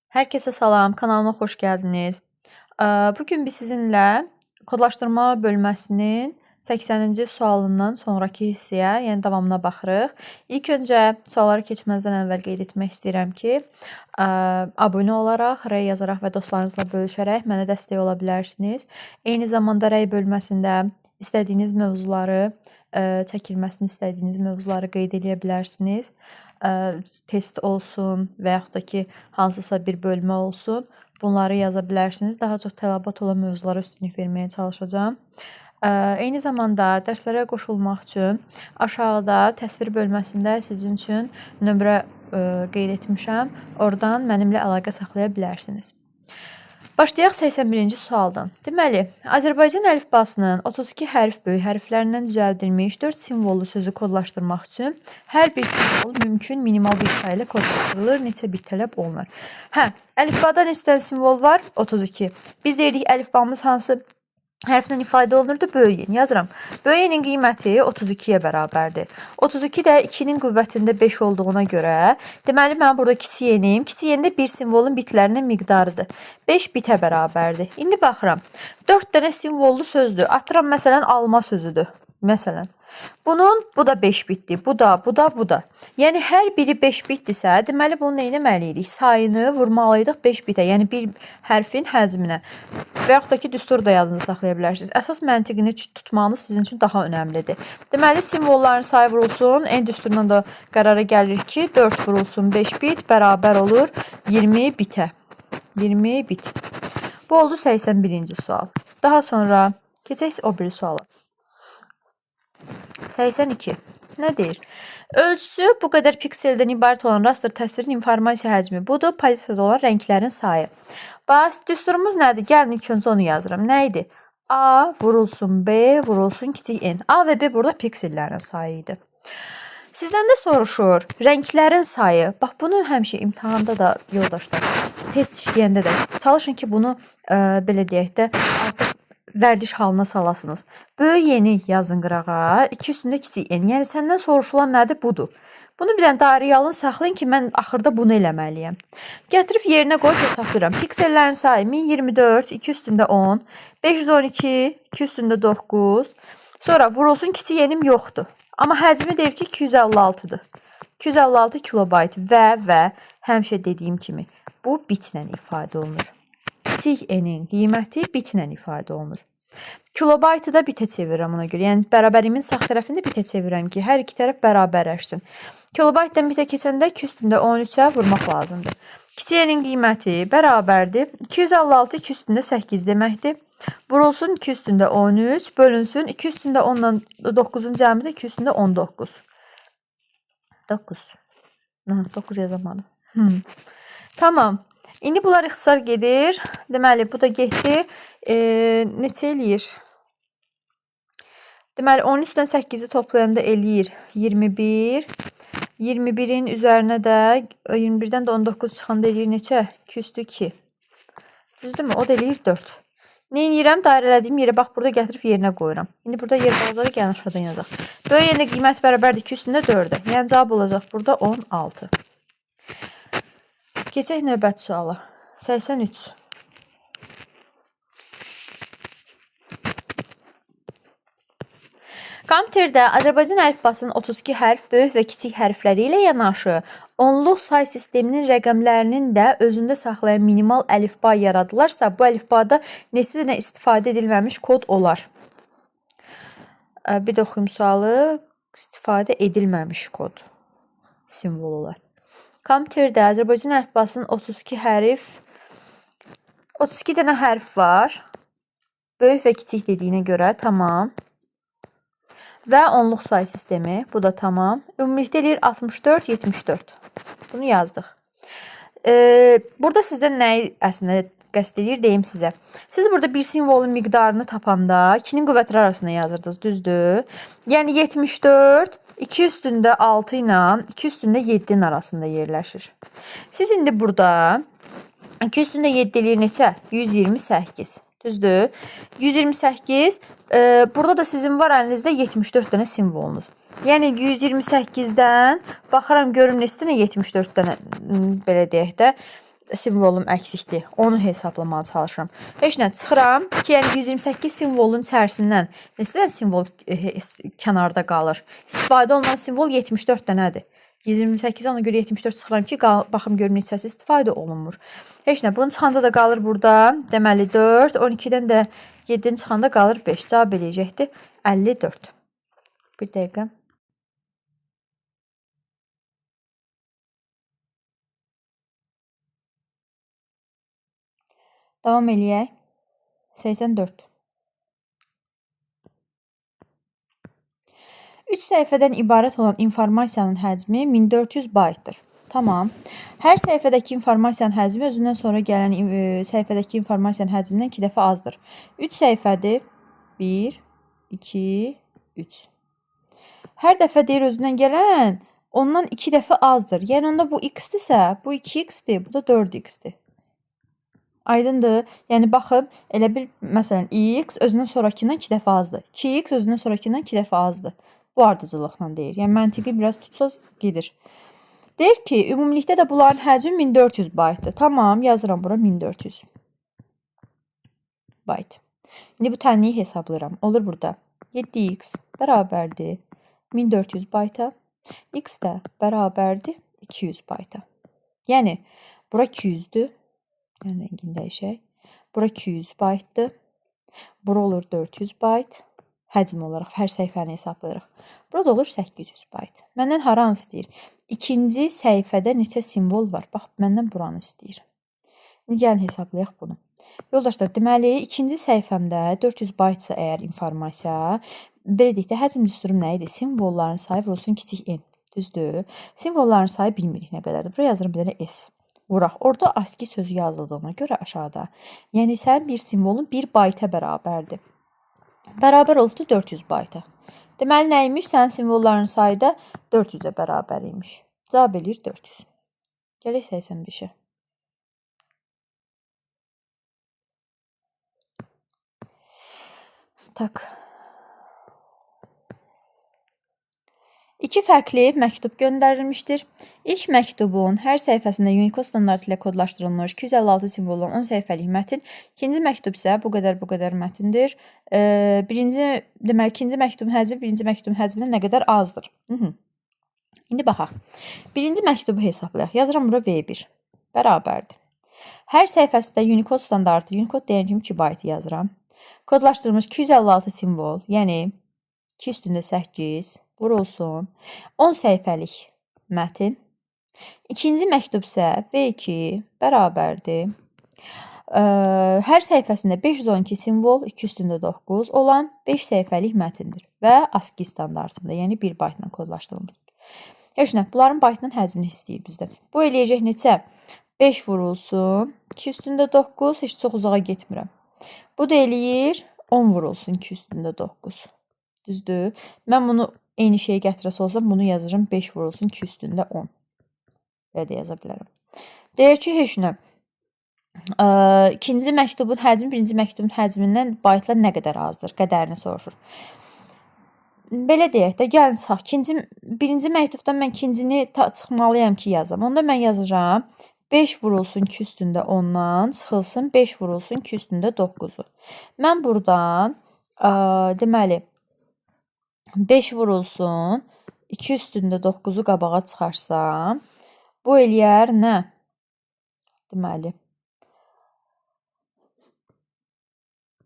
Herkese salam, kanalıma xoş gəldiniz. Bugün biz sizinlə kodlaşdırma bölməsinin 80-ci sualından sonraki hissəyə, yəni davamına baxırıq. İlk öncə suallara keçməzdən əvvəl qeyd etmək istəyirəm ki, abunə olaraq, rəy yazaraq və dostlarınızla bölüşərək mənə dəstək ola bilərsiniz. Eyni zamanda rəy bölməsində istədiyiniz mövzuları, çəkilməsini istədiyiniz mövzuları qeyd edə bilərsiniz. Test olsun və yaxud da ki, hansısa bir bölmə olsun. Bunları yaza bilərsiniz. Daha çox tələbat olan mövzulara üstünlük verməyə çalışacağam. Eyni zamanda dərslərə qoşulmaq üçün aşağıda təsvir bölməsində sizin üçün nömrə qeyd etmişəm. Oradan mənimlə əlaqə saxlaya bilərsiniz. Başlayaq 81-ci sualdan. Deməli, Azərbaycan əlifbasının 32 hərf böyük hərflərindən düzəldilmiş 4 simvollu sözü kodlaşdırmaq üçün hər bir simvol mümkün minimal bir sayı ilə kodlaşdırılır. Neçə bit tələb olunur? Əlifbada neçə dənə simvol var? 32. Biz deyirdik əlifbamız hansı hərflə ifadə olunurdu? Böyük yen. Yazıram. Böyük yenin qiyməti 32-yə bərabərdir. 32 də 2-nin qüvvətində 5 olduğuna görə, deməli, mən burada kiçik yenim. Kiçik yendə bir simvolun bitlərinin miqdarıdır. 5 bitə bərabərdir. İndi baxıram. 4 dənə simvollu sözdür. Atıram, məsələn, alma sözüdür. Məsələn. Bu da 5 bitdir. Bu da. Yəni, hər biri 5 bitdirsə, deməli, bunu nə etməliydik? Sayını vurmalıydıq 5 bitə. Yəni, bir hərfin həcminə. Və yaxud da ki, düstur da yadınızda saxlaya bilərsiniz. Əsas məntiqini tutmanız sizin üçün daha önəmlidir. Deməli, simvolların sayı vurulsun. En düsturundan da qərara gəlir ki, 4 vurulsun 5 bit bərabər olur 20 bitə. 20 bit. Bu oldu 81-ci sual. Daha sonra keçək o biri suala. 82. Nə deyir? Ölçüsü bu qədər pikseldən ibarət olan raster təsvirin informasiya həcmi budur. Paletada olan rənglərin sayı. Bax, düsturumuz nədir? Gəlin ilk öncə onu yazıram. Nə idi? A vurulsun B vurulsun kiçik n. A və B burada piksellərin sayı idi. Sizdən də soruşur, rənglərin sayı. Bax, bunu həmişə imtahanda da yoldaşlar, test işləyəndə də çalışın ki, bunu belə deyək də artıq vərdiş halına salasınız. Böyük yeni yazın qırağa, 2 üstündə kiçik n. Yəni, səndən soruşulan nədir? Budur. Bunu bilən dairəyə alın, saxlayın ki, mən axırda bunu eləməliyəm. Gətirib yerinə qoyub hesablayıram. Piksellərin sayı 1024, 2 üstündə 10, 512, 2 üstündə 9. Sonra vurulsun kiçik yenim yoxdur. Amma həcmi deyir ki, 256-dır. 256 kilobayt və həmişə dediyim kimi, bu bitlə ifadə olunur. Kiçik n-in qiyməti bitlə ifadə olunur. Kilobaytı da bitə çevirirəm ona görə. Yəni, bərabərimin sağ tərəfini bitə çevirirəm ki, hər iki tərəf bərabərləşsin. Kilobaytdan bitə keçəndə 2 üstündə 13-ə vurmaq lazımdır. Kiçik n-in qiyməti bərabərdir. 256 2 üstündə 8 deməkdir. Vurulsun 2 üstündə 13, bölünsün 2 üstündə 10-dan 9-un cəmi də 2 üstündə 19. 9. 9 yazamadım. Tamam. İndi bunlar ixtisar gedir. Deməli, bu da getdi. Neçə eləyir? Deməli, 13-dən 8-i toplayanda eləyir 21. 21-in üzərinə də 21-dən də 19 çıxanda eləyir neçə? 2 üstü 2. Düzdürmü? O da eləyir 4. Nə edirəm? Dairələdiyim yerə bax, burada gətirib yerinə qoyuram. İndi burada yer qalacaq, gəlin aşağıdan yazaq. Böyük yerində qiymət bərabərdir 2 üstündə 4-ə. Yəni, cavab olacaq burada 16. Keçək növbəti suala. 83. Kompüterdə Azərbaycan əlifbasının 32 hərf böyük və kiçik hərfləri ilə yanaşı, onluq say sisteminin rəqəmlərinin də özündə saxlayan minimal əlifba yaradılarsa, bu əlifbada neçə dənə istifadə edilməmiş kod olar? Bir də oxuyum sualı. İstifadə edilməmiş kod simvol olar. Kompüterdə Azərbaycan əlifbasının 32 dənə hərf var. Böyük və kiçik dediyinə görə tamam. Və onluq say sistemi. Bu da tamam. Ümumilikdə eləyir 64, 74. Bunu yazdıq. Burada sizdən nəyi əslində qəsd edir, deyim sizə. Siz burada bir simvolun miqdarını tapanda 2-nin qüvvətləri arasında yazırdınız, düzdür? Yəni 74 2 üstündə 6 ilə 2 üstündə 7-nin arasında yerləşir. Siz indi burada 2 üstündə 7 eləyir neçə? 128. Düzdür? 128. Burada da sizin var əlinizdə 74 dənə simvolunuz. Yəni 128-dən baxıram görüm neçə dənə 74 dənə belə deyək də simvolum əksikdir. Onu hesablamağa çalışıram. Heç nə, çıxıram ki, yəni 128 simvolun içərisindən neçə simvol kənarda qalır? İstifadə olunan simvol 74 dənədir. 128-ə ona görə 74 çıxıram ki, baxım görüm neçəsi istifadə olunmur. Heç nə, bunun çıxanda da qalır burada. Deməli 4, 12-dən də 7-nin çıxanda qalır 5. Cavab eləyəcəkdir 54. Bir dəqiqə. Davam eləyək. 84. 3 səhifədən ibarət olan informasiyanın həcmi 1400 baytdır. Tamam. Hər səhifədəki informasiyanın həcmi özündən sonra gələn səhifədəki informasiyanın həcmindən 2 dəfə azdır. 3 səhifədir. 1, 2, 3. Hər dəfə deyir özündən gələn ondan 2 dəfə azdır. Yəni onda bu x-dirsə, bu 2x-dir, bu da 4x-dir. Aydındır. Yəni baxın, elə bir məsələn x özündən sonrakından 2 dəfə azdır. 2x özündən sonrakından 2 dəfə azdır. Bu ardıcıllıqla deyir. Yəni məntiqi biraz tutsaz gedir. Deyir ki, ümumilikdə də bunların həcmi 1400 baytdır. Tamam, yazıram bura 1400 bayt. İndi bu tənliyi hesablayıram. Olur burada 7x bərabərdir 1400 bayta. X də bərabərdir 200 bayta. Yəni bura 200-dür. Yəni rəngini dəyişək. Bura 200 baytdır. Bura olur 400 bayt. Həcm olaraq hər səhifəni hesablayırıq. Burada olur 800 bayt. Məndən haranı istəyir? İkinci səhifədə neçə simvol var? Bax, məndən buranı istəyir. İndi gəlin hesablayaq bunu. Yoldaşlar, deməli, ikinci səhifəmdə 400 baytsa əgər informasiya, belə deyək də, həcm düsturum nə idi? Simvolların sayı vurulsun kiçik n. Düzdür? Simvolların sayı bilmirik nə qədərdir. Buraya yazırım bir dənə s. Vuraq. Orada ASCII sözü yazıldığına görə aşağıda. Yəni, sən bir simvolun 1 bayta bərabərdir. Bərabər olubdur 400 bayta. Deməli, nəymiş? Sənin simvolların sayı da 400-ə bərabər imiş. Cavab eləyir 400. Gələk 85-ə. Tak. 2 fərqli məktub göndərilmişdir. İlk məktubun hər səhifəsində Unicode standartı ilə kodlaşdırılmış 256 simvollu 10 səhifəlik mətn. İkinci məktub isə bu qədər mətindir. Deməli, ikinci məktubun həcmi birinci məktubun həcmindən nə qədər azdır. İndi baxaq. Birinci məktubu hesablayaq. Yazıram bura V1. Bərabərdir. Hər səhifəsində Unicode standartı, Unicode deyən kimi 2 bayt yazıram. Kodlaşdırılmış 256 simvol, yəni 2 üstündə 8 vurulsun. 10 səhifəlik mətin. İkinci məktub isə V2 bərabərdir. Hər səhifəsində 512 simvol, 2 üstündə 9 olan 5 səhifəlik mətindir və ASCII standartında, yəni 1 baytla kodlaşdırılmışdır. Heç nə, bunların baytının həcmini istəyir bizdə. Bu eləyəcək neçə? 5 vurulsun, 2 üstündə 9, heç çox uzağa getmirəm. Bu da eləyir 10 vurulsun, 2 üstündə 9. Düzdür? Mən bunu eyni şeyə gətirəsi olsam, bunu yazırım 5 vurulsun 2 üstündə 10. Belə də yaza bilərəm. Deyir ki, heç nə. İkinci məktubun həcmi birinci məktubun həcmindən baytlar nə qədər azdır? Qədərini soruşur. Belə deyək də, gəlin çıxaq. Birinci məktubdan mən ikincini çıxmalıyam ki, yazam. Onda mən yazacağam 5 vurulsun 2 üstündə 10-dan çıxılsın 5 vurulsun 2 üstündə 9-u. Mən buradan deməli 5 vurulsun 2 üstündə 9-u qabağa çıxarsam, bu eləyər nə? Deməli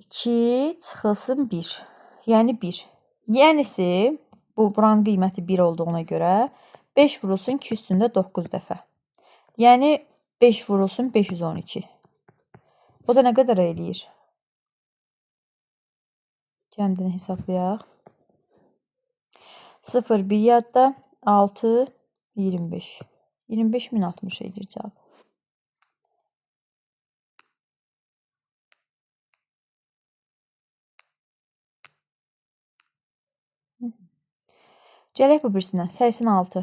2 çıxılsın 1. Yəni 1. Yənisi, buranın qiyməti 1 olduğuna görə 5 vurulsun 2 üstündə 9 dəfə. Yəni 5 vurulsun 512. O da nə qədər eləyir? Cəmdini hesablayaq. 0, 1 yadda, 6, 25. 25.060 edir cavab. Gələk bu birisinə. 86.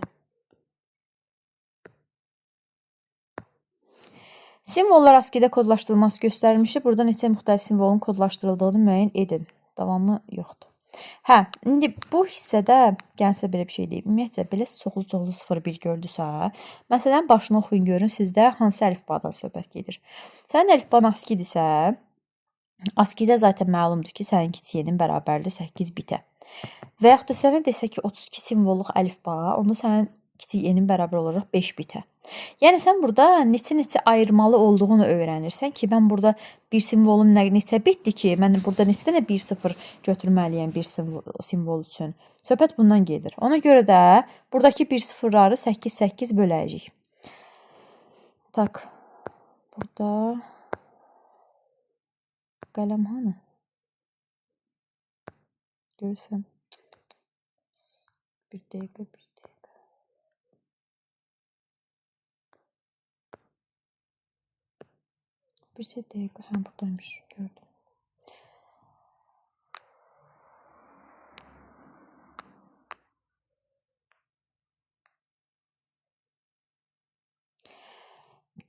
Simvollar ASCII-də kodlaşdırılması göstərilmişdir. Burada neçə müxtəlif simvolun kodlaşdırıldığını müəyyən edin. Davamı yoxdur. Hə, indi bu hissədə gəlin sizə belə bir şey deyim. Ümumiyyətcə belə çoxlu-çoxlu 0-1 gördünüzsə, məsələn başını oxuyun görün sizdə hansı əlifbadan söhbət gedir. Sənin əlifban ASCII-dirsə, ASCII-də zaten məlumdur ki, sənin kiçik y-nin bərabərdir 8 bitə. Və yaxud da sənə desə ki, 32 simvolluq əlifba, onda sənin kiçik y-nin bərabər olacaq 5 bitə. Yəni sən burada neçə-neçə ayırmalı olduğunu öyrənirsən ki, mən burada bir simvolum neçə bitdir ki, mən burada neçə dənə 1-0 götürməliyəm bir simvol üçün. Söhbət bundan gedir. Ona görə də buradakı 1-0-ları 8-8 böləcəyik. Tak, burada qələm hanı? Görürsən. Bir dəqiqə. Bir dəqiqə, hə, buradaymış, gördüm.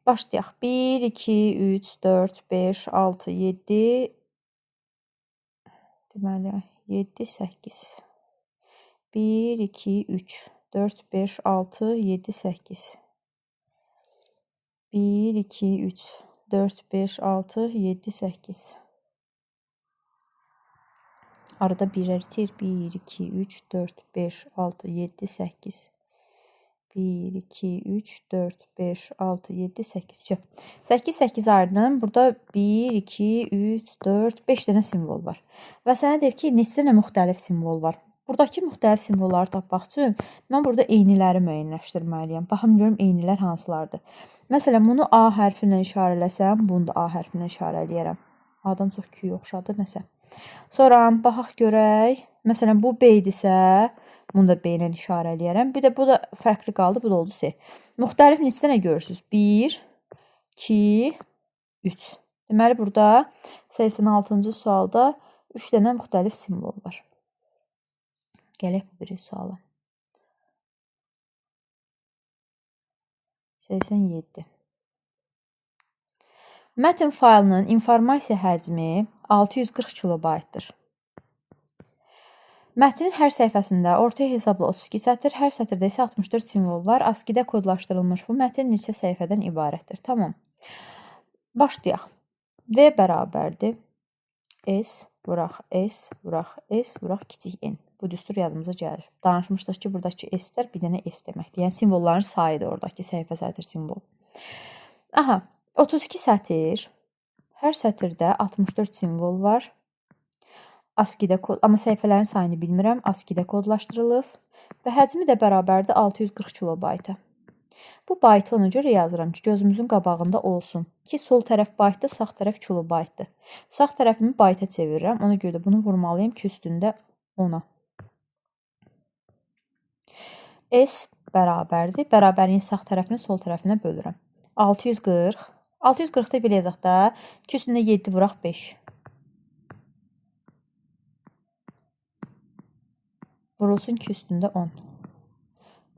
Başlayaq. 1, 2, 3, 4, 5, 6, 7, deməli, 7, 8. 1, 2, 3, 4, 5, 6, 7, 8. 1, 2, 3, 4, 5, 6, 7, 8. Arada birər itir. 1, 2, 3, 4, 5, 6, 7, 8. 1, 2, 3, 4, 5, 6, 7, 8. 8, 8 ayırdım. Burada 1, 2, 3, 4, 5 dənə simvol var. Və sənə deyir ki, neçə dənə müxtəlif simvol var. Buradakı müxtəlif simvolları tapmaq üçün mən burada eyniləri müəyyənləşdirməliyəm. Baxım görüm eynilər hansılardır. Məsələn, bunu A hərfi ilə işarələsəm, bunu da A hərfi ilə işarələyərəm. A-dan çox Q-yə oxşadı nəsə. Sonra baxaq görək. Məsələn, bu B-dirsə, bunu da B ilə işarələyərəm. Bir də bu da fərqli qaldı, bu da oldu C. Müxtəlif neçə dənə görürsünüz? 1, 2, 3. Deməli, burada 86-cı sualda 3 dənə müxtəlif simvol var. Gələk bu biri suala. 87. Mətn faylının informasiya həcmi 640 kilobaytdır. Mətnin hər səhifəsində ortaya hesabla 32 sətr, hər sətirdə isə 64 simvol var. ASCII-də kodlaşdırılmış bu mətn neçə səhifədən ibarətdir? Tamam. Başlayaq. V bərabərdir. S, vuraq S, vuraq S, vuraq kiçik n. Bu düstur yadımıza gəlir. Danışmışdıq ki, buradakı S-lər bir dənə S deməkdir. Yəni, simvolların sayıdır oradakı səhifə sətr simvol. Aha, 32 sətr. Hər sətirdə 64 simvol var. ASCII-də amma səhifələrin sayını bilmirəm. ASCII-də kodlaşdırılıb və həcmi də bərabərdir 640 kilobayta. Bu baytı ona görə yazıram ki, gözümüzün qabağında olsun ki, sol tərəf baytdır, sağ tərəf kilobaytdır. Sağ tərəfimi bayta çevirirəm. Ona görə də bunu vurmalıyım ki, üstündə 10-a. S bərabərdir. Bərabərin sağ tərəfini sol tərəfinə bölürəm. 640. 640-da belə yazaq da. 2 üstündə 7 vuraq 5. Vurulsun 2 üstündə 10.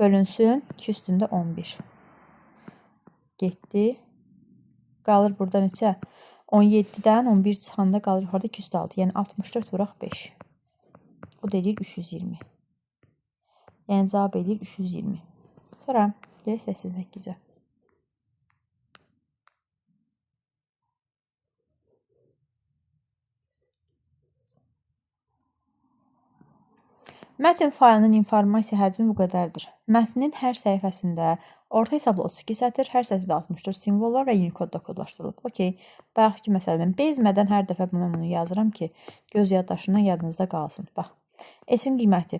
Bölünsün 2 üstündə 11. Getdi. Qalır burada neçə? 17-dən 11 çıxanda qalır yuxarıda 2 üstə 6. Yəni 64 vuraq 5. O da edir 320. Yəni cavab edir 320. Sonra gələk 88-ə. Mətn faylının informasiya həcmi bu qədərdir. Mətnin hər səhifəsində orta hesabla 32 sətr, hər sətirdə 64 simvol var və Unicode-da kodlaşdırılıb. Okey. Bayaqki məsələdən bezmədən hər dəfə bunu yazıram ki, göz yaddaşından yadınızda qalsın. Bax, S-in qiyməti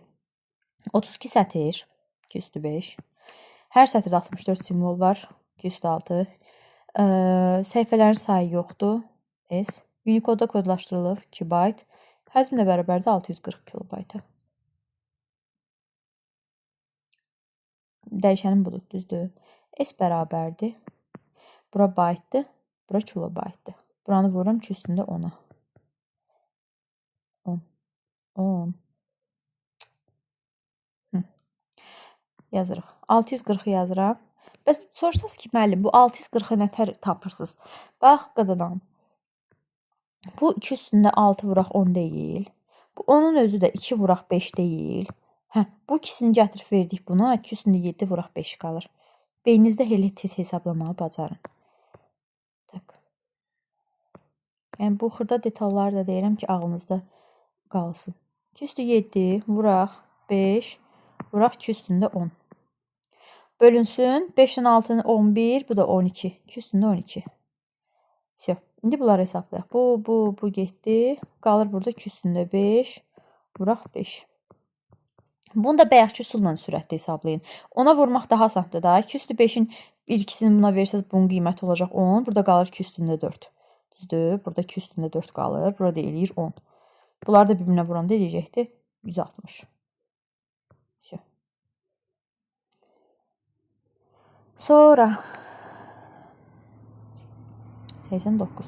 32 sətr, 2 üstü 5. Hər sətirdə 64 simvol var, 2 üstü 6. Səhifələrin sayı yoxdur, S. Unicode-da kodlaşdırılıb, 2 bayt. Həzm də bərabərdir 640 kilobayta. Dəyişənim budur, düzdür. S bərabərdir. Bura baytdır, bura kilobaytdır. Buranı vururam ki, üstündə 10-a. 10. Yazırıq. 640-ı yazıram. Bəs sorsaz ki, müəllim, bu 640-ı nətər tapırsınız? Bax, qadadan. Bu 2 üstündə 6 vuraq 10 deyil. Onun özü də 2 vuraq 5 deyil. Bu ikisini gətirib verdik buna. 2 üstündə 7 vuraq 5 qalır. Beyninizdə elə tez hesablamağı bacarın. Tak. Yəni bu xırda detalları da deyirəm ki, ağlınızda qalsın. 2 üstü 7 vuraq 5 vuraq 2 üstündə 10. Bölünsün. 5-in altını 11, bu da 12. 2 üstündə 12. Всё. İndi bunları hesablayaq. Bu getdi. Qalır burada 2 üstündə 5 vuraq 5. Bunu da bayaqki üsulla sürətli hesablayın. Ona vurmaq daha asandır da. 2 üstü 5-in ilkisini buna versəz bunun qiyməti olacaq 10. Burada qalır 2 üstündə 4. Düzdür? Burada 2 üstündə 4 qalır. Burada eləyir 10. Bunları da bir-birinə vuranda eləyəcəkdir 160. Sonra 89.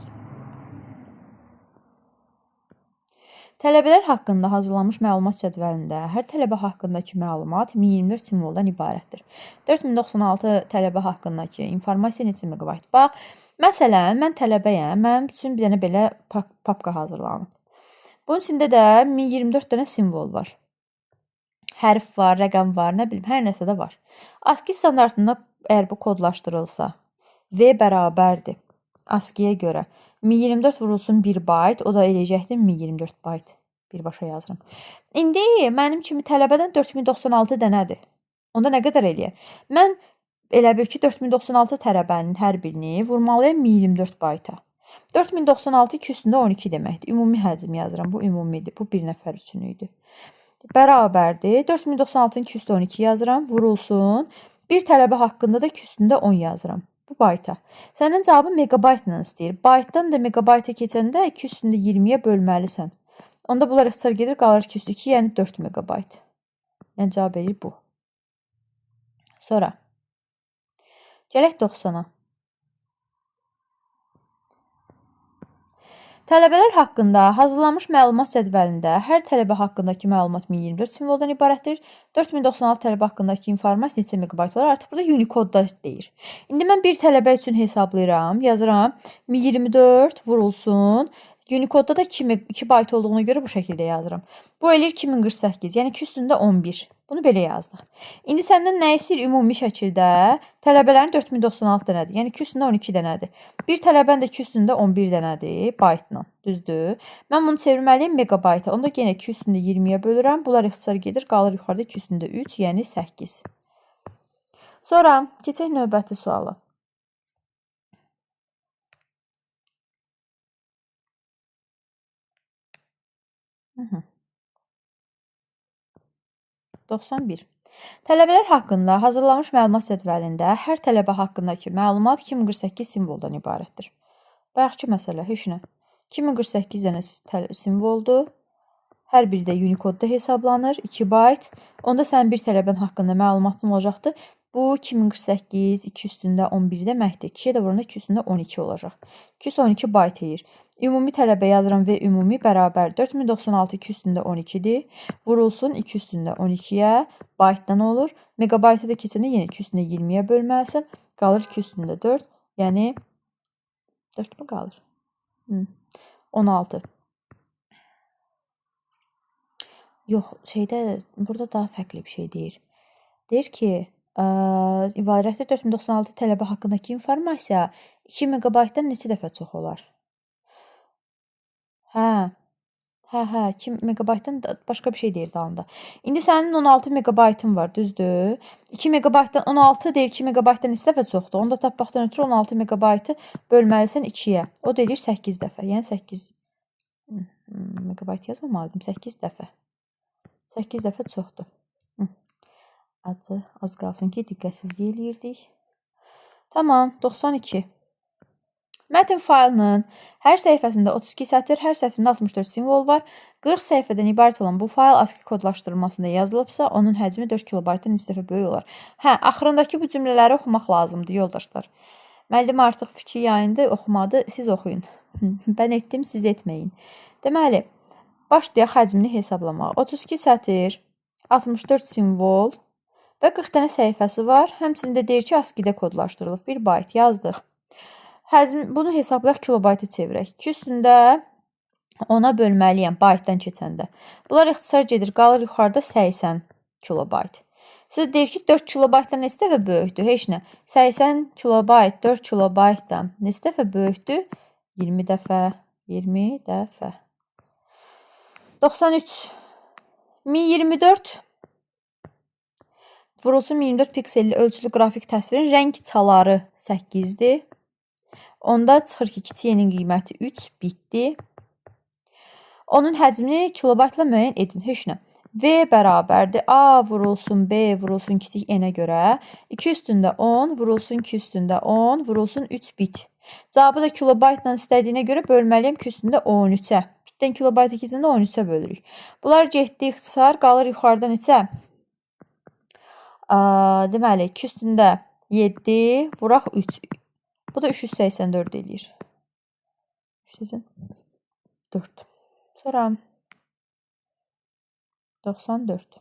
Tələbələr haqqında hazırlanmış məlumat cədvəlində hər tələbə haqqındakı məlumat 1024 simvoldan ibarətdir. 4096 tələbə haqqındakı informasiya neçə meqabayt? Bax, məsələn, mən tələbəyəm, mənim üçün bir dənə belə papka hazırlanıb. Bunun içində də 1024 dənə simvol var. Hərf var, rəqəm var, nə bilim, hər nəsə də var. ASCII standartında əgər bu kodlaşdırılsa, V bərabərdir ASCII-yə görə 1024 vurulsun 1 bayt, o da eləyəcəkdir 1024 bayt. Birbaşa yazıram. İndi mənim kimi tələbədən 4096 dənədir. Onda nə qədər eləyər? Mən elə bil ki, 4096 tələbənin hər birini vurmalıyam 1024 bayta. 4096 2 üstündə 12 deməkdir. Ümumi həcm yazıram. Bu ümumidir. Bu bir nəfər üçün idi. Bərabərdir. 4096-nın 2 üstə 12 yazıram. Vurulsun. Bir tələbə haqqında da 2 üstündə 10 yazıram. Bu bayta. Sənin cavabın megabaytla istəyir. Baytdan da megabayta keçəndə 2 üstündə 20-yə bölməlisən. Onda bunlar ixtisar gedir, qalır 2 üstü 2, yəni 4 megabayt. Yəni cavab edir bu. Sonra. Gələk 90-a. Tələbələr haqqında hazırlanmış məlumat cədvəlində hər tələbə haqqındakı məlumat 1024 simvoldan ibarətdir. 4096 tələbə haqqındakı informasiya neçə megabayt olar? Artıq burada Unicode-da deyir. İndi mən bir tələbə üçün hesablayıram. Yazıram 1024 vurulsun. Unicode-da da 2 bayt olduğuna görə bu şəkildə yazıram. Bu eləyir 2048, yəni 2 üstündə 11. Bunu belə yazdıq. İndi səndən nə istəyir ümumi şəkildə? Tələbələrin 4096 dənədir. Yəni 2 üstündə 12 dənədir. Bir tələbənin də 2 üstündə 11 dənədir baytla. Düzdür? Mən bunu çevirməliyim megabayta. Onda yenə 2 üstündə 20-yə bölürəm. Bunlar ixtisar gedir. Qalır yuxarıda 2 üstündə 3, yəni 8. Sonra keçək növbəti suala. Hı -hı. 91. Tələbələr haqqında hazırlanmış məlumat cədvəlində hər tələbə haqqındakı məlumat 2048 simvoldan ibarətdir. Bayaqki məsələ, heç nə. 2048 dənə simvoldur. Hər biri də Unicode-da hesablanır. 2 bayt. Onda sənin bir tələbən haqqında məlumatın olacaqdır. Bu 2048, 2 üstündə 11 deməkdir. 2-yə də vuranda 2 üstündə 12 olacaq. 212 bayt eləyir. Ümumi tələbə yazıram və ümumi bərabər 4096 2 üstündə 12-dir. Vurulsun 2 üstündə 12-yə. Baytdan olur. Megabayta da keçəndə yenə 2 üstündə 20-yə bölməlisən. Qalır 2 üstündə 4. Yəni 4 mü qalır? 16. Yox, burada daha fərqli bir şey deyir. Deyir ki, ibarətdə 4096 tələbə haqqındakı informasiya 2 megabaytdan neçə dəfə çox olar? Hə, 2 megabaytdan başqa bir şey deyir dalında. İndi sənin 16 megabaytın var, düzdür? 2 megabaytdan 16 deyir 2 megabaytdan neçə dəfə çoxdur? Onda tapmaqdan ötürü 16 megabaytı bölməlisən 2-yə. O deyir 8 dəfə. Yəni 8 megabayt yazmamalıydım. 8 dəfə. 8 dəfə çoxdur. Az qalsın ki, diqqətsizlik eləyirdik. Tamam, 92. Mətn faylının hər səhifəsində 32 sətr, hər sətrində 64 simvol var. 40 səhifədən ibarət olan bu fayl ASCII kodlaşdırılmasında yazılıbsa, onun həcmi 4 kilobaytdan neçə dəfə böyük olar. Axırındakı bu cümlələri oxumaq lazımdır, yoldaşlar. Müəllim artıq fikir yayındı, oxumadı, siz oxuyun. Mən etdim, siz etməyin. Deməli, başlayaq həcmini hesablamağa. 32 sətr, 64 simvol və 40 dənə səhifəsi var. Həmçində deyir ki, ASCII-də kodlaşdırılıb. 1 bayt yazdıq. Bunu hesablayaq kilobayta çevirək. 2 üstündə 10-a bölməliyəm baytdan keçəndə. Bunlar ixtisar gedir, qalır yuxarıda 80 kilobayt. Sizə deyir ki, 4 kilobaytdan neçə dəfə böyükdür? Heç nə. 80 kilobayt 4 kilobaytdan neçə dəfə böyükdür? 20 dəfə. 20 dəfə. 93. 1024 vurulsun 1024 pikselli ölçülü qrafik təsvirin rəng çaları 8-dir. Onda çıxır ki, kiçik y'nin qiyməti 3 bitdir. Onun həcmini kilobaytla müəyyən edin. Heç nə. V bərabərdir. A vurulsun B vurulsun kiçik n'ə görə 2 üstündə 10 vurulsun 2 üstündə 10 vurulsun 3 bit. Cavabı da kilobaytla istədiyinə görə bölməliyəm 2 üstündə 13-ə. Bitdən kilobayta keçəndə 13-ə bölürük. Bunlar getdi ixtisar, qalır yuxarıda neçə? Deməli 2 üstündə 7 vuraq 3. Bu da 384 eləyir. 384. Sonra 94.